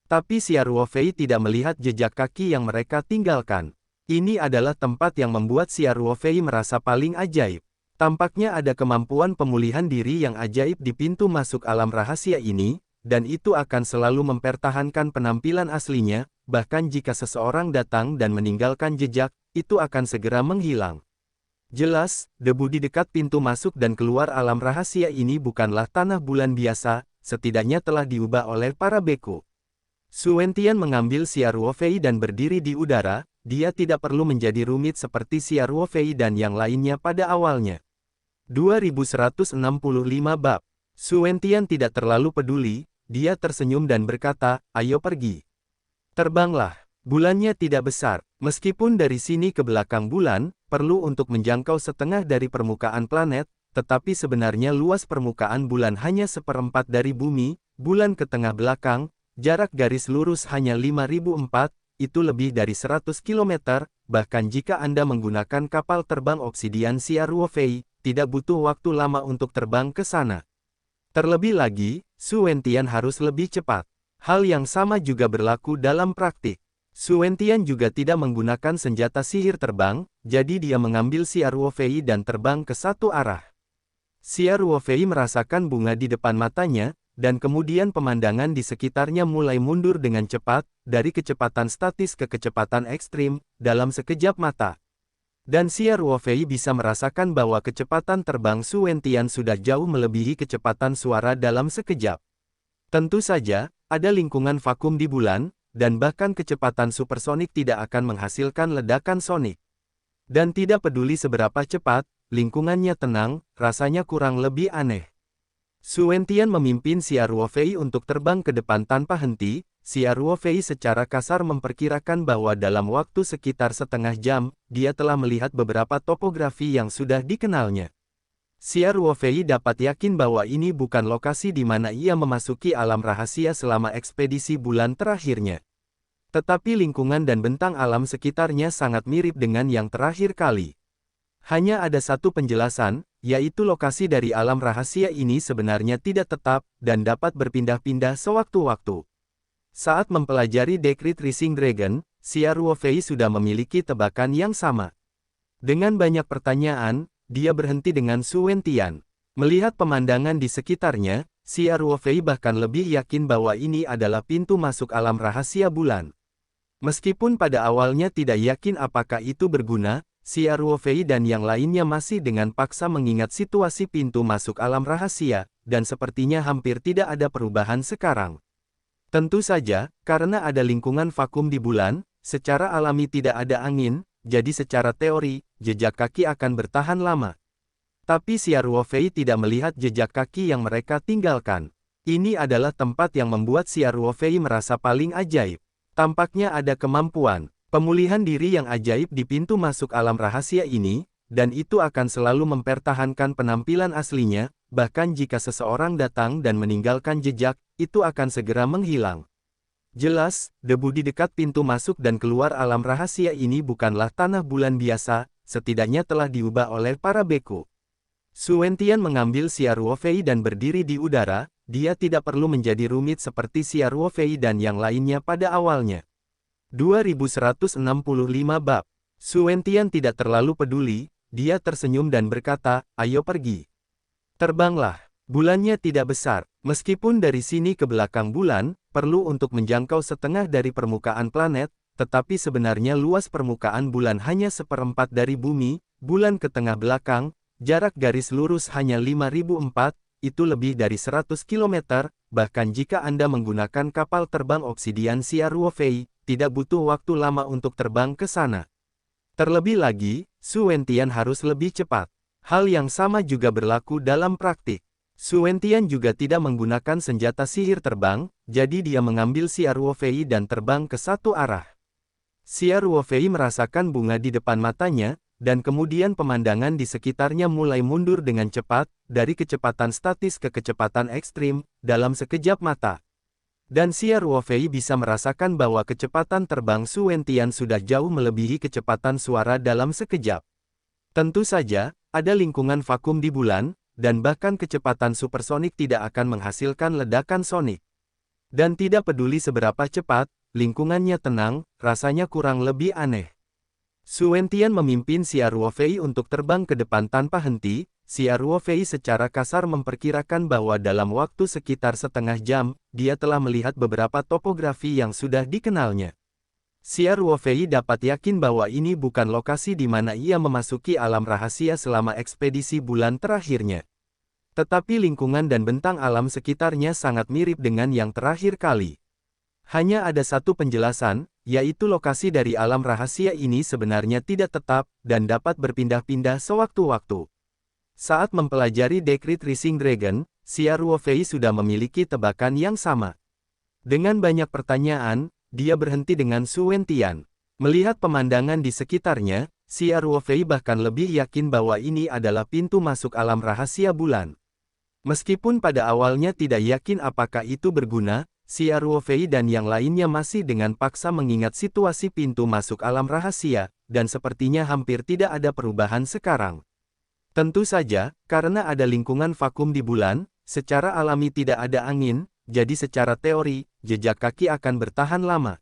Tapi Xia Ruofei tidak melihat jejak kaki yang mereka tinggalkan. Ini adalah tempat yang membuat Xia Ruofei merasa paling ajaib. Tampaknya ada kemampuan pemulihan diri yang ajaib di pintu masuk alam rahasia ini, dan itu akan selalu mempertahankan penampilan aslinya, bahkan jika seseorang datang dan meninggalkan jejak, itu akan segera menghilang. Jelas, debu di dekat pintu masuk dan keluar alam rahasia ini bukanlah tanah bulan biasa, setidaknya telah diubah oleh para beku. Su Wentian mengambil Xia Ruofei dan berdiri di udara, dia tidak perlu menjadi rumit seperti Xia Ruofei dan yang lainnya pada awalnya. 2165 bab. Su Wentian tidak terlalu peduli, dia tersenyum dan berkata, ayo pergi. Terbanglah. Bulannya tidak besar, meskipun dari sini ke belakang bulan, perlu untuk menjangkau setengah dari permukaan planet, tetapi sebenarnya luas permukaan bulan hanya seperempat dari bumi, bulan ke tengah belakang, jarak garis lurus hanya 5004, itu lebih dari 100 km, bahkan jika Anda menggunakan kapal terbang obsidian Xia Ruofei, tidak butuh waktu lama untuk terbang ke sana. Terlebih lagi, Su Wentian harus lebih cepat. Hal yang sama juga berlaku dalam praktik. Su Wentian juga tidak menggunakan senjata sihir terbang, jadi dia mengambil Xia Ruofei dan terbang ke satu arah. Xia Ruofei merasakan bunga di depan matanya, dan kemudian pemandangan di sekitarnya mulai mundur dengan cepat, dari kecepatan statis ke kecepatan ekstrim, dalam sekejap mata. Dan Xia Ruofei bisa merasakan bahwa kecepatan terbang Su Wentian sudah jauh melebihi kecepatan suara dalam sekejap. Tentu saja, ada lingkungan vakum di bulan, dan bahkan kecepatan supersonik tidak akan menghasilkan ledakan sonik. Dan tidak peduli seberapa cepat, lingkungannya tenang, rasanya kurang lebih aneh. Su Wentian memimpin Xia Ruofei untuk terbang ke depan tanpa henti. Xia Ruofei secara kasar memperkirakan bahwa dalam waktu sekitar setengah jam, dia telah melihat beberapa topografi yang sudah dikenalnya. Xia Ruofei dapat yakin bahwa ini bukan lokasi di mana ia memasuki alam rahasia selama ekspedisi bulan terakhirnya. Tetapi lingkungan dan bentang alam sekitarnya sangat mirip dengan yang terakhir kali. Hanya ada satu penjelasan, yaitu lokasi dari alam rahasia ini sebenarnya tidak tetap, dan dapat berpindah-pindah sewaktu-waktu. Saat mempelajari Decrypt Rising Dragon, Xia Ruofei sudah memiliki tebakan yang sama. Dengan banyak pertanyaan, dia berhenti dengan Su Wentian. Melihat pemandangan di sekitarnya, Xia Ruofei bahkan lebih yakin bahwa ini adalah pintu masuk alam rahasia bulan. Meskipun pada awalnya tidak yakin apakah itu berguna, Xia Ruofei dan yang lainnya masih dengan paksa mengingat situasi pintu masuk alam rahasia, dan sepertinya hampir tidak ada perubahan sekarang. Tentu saja, karena ada lingkungan vakum di bulan, secara alami tidak ada angin, jadi secara teori, jejak kaki akan bertahan lama. Tapi Xia Ruofei tidak melihat jejak kaki yang mereka tinggalkan. Ini adalah tempat yang membuat Xia Ruofei merasa paling ajaib. Tampaknya ada kemampuan pemulihan diri yang ajaib di pintu masuk alam rahasia ini, dan itu akan selalu mempertahankan penampilan aslinya, bahkan jika seseorang datang dan meninggalkan jejak, itu akan segera menghilang. Jelas, debu di dekat pintu masuk dan keluar alam rahasia ini bukanlah tanah bulan biasa, setidaknya telah diubah oleh para beku. Su Wentian mengambil Xia Ruofei dan berdiri di udara, dia tidak perlu menjadi rumit seperti Xia Ruofei dan yang lainnya pada awalnya. 2165 bab. Su Wentian tidak terlalu peduli, dia tersenyum dan berkata, ayo pergi. Terbanglah. Bulannya tidak besar, meskipun dari sini ke belakang bulan, perlu untuk menjangkau setengah dari permukaan planet, tetapi sebenarnya luas permukaan bulan hanya seperempat dari bumi, bulan ke tengah belakang, jarak garis lurus hanya 5004, itu lebih dari 100 km, bahkan jika Anda menggunakan kapal terbang obsidian Xia Ruofei, tidak butuh waktu lama untuk terbang ke sana. Terlebih lagi, Su Wentian harus lebih cepat. Hal yang sama juga berlaku dalam praktik. Su Wentian juga tidak menggunakan senjata sihir terbang, jadi dia mengambil Xia Ruofei dan terbang ke satu arah. Xia Ruofei merasakan bunga di depan matanya, dan kemudian pemandangan di sekitarnya mulai mundur dengan cepat, dari kecepatan statis ke kecepatan ekstrim, dalam sekejap mata. Dan Xia Ruofei bisa merasakan bahwa kecepatan terbang Su Wentian sudah jauh melebihi kecepatan suara dalam sekejap. Tentu saja, ada lingkungan vakum di bulan, dan bahkan kecepatan supersonik tidak akan menghasilkan ledakan sonik. Dan tidak peduli seberapa cepat, lingkungannya tenang, rasanya kurang lebih aneh. Su Wentian memimpin Xia Ruofei untuk terbang ke depan tanpa henti. Xia Ruofei secara kasar memperkirakan bahwa dalam waktu sekitar setengah jam, dia telah melihat beberapa topografi yang sudah dikenalnya. Xia Ruofei dapat yakin bahwa ini bukan lokasi di mana ia memasuki alam rahasia selama ekspedisi bulan terakhirnya. Tetapi lingkungan dan bentang alam sekitarnya sangat mirip dengan yang terakhir kali. Hanya ada satu penjelasan, yaitu lokasi dari alam rahasia ini sebenarnya tidak tetap, dan dapat berpindah-pindah sewaktu-waktu. Saat mempelajari Decrypt Rising Dragon, Xia Ruofei sudah memiliki tebakan yang sama. Dengan banyak pertanyaan, dia berhenti dengan Su Wentian. Melihat pemandangan di sekitarnya, Xia Ruofei bahkan lebih yakin bahwa ini adalah pintu masuk alam rahasia bulan. Meskipun pada awalnya tidak yakin apakah itu berguna, Xia Ruofei dan yang lainnya masih dengan paksa mengingat situasi pintu masuk alam rahasia, dan sepertinya hampir tidak ada perubahan sekarang. Tentu saja, karena ada lingkungan vakum di bulan, secara alami tidak ada angin, jadi secara teori, jejak kaki akan bertahan lama.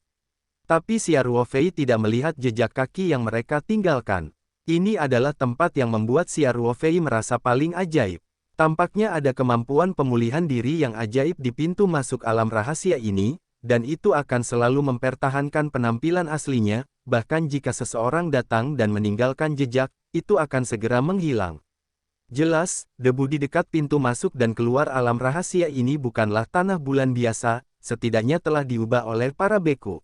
Tapi Xia Ruofei tidak melihat jejak kaki yang mereka tinggalkan. Ini adalah tempat yang membuat Xia Ruofei merasa paling ajaib. Tampaknya ada kemampuan pemulihan diri yang ajaib di pintu masuk alam rahasia ini, dan itu akan selalu mempertahankan penampilan aslinya, bahkan jika seseorang datang dan meninggalkan jejak, itu akan segera menghilang. Jelas, debu di dekat pintu masuk dan keluar alam rahasia ini bukanlah tanah bulan biasa, setidaknya telah diubah oleh para beku.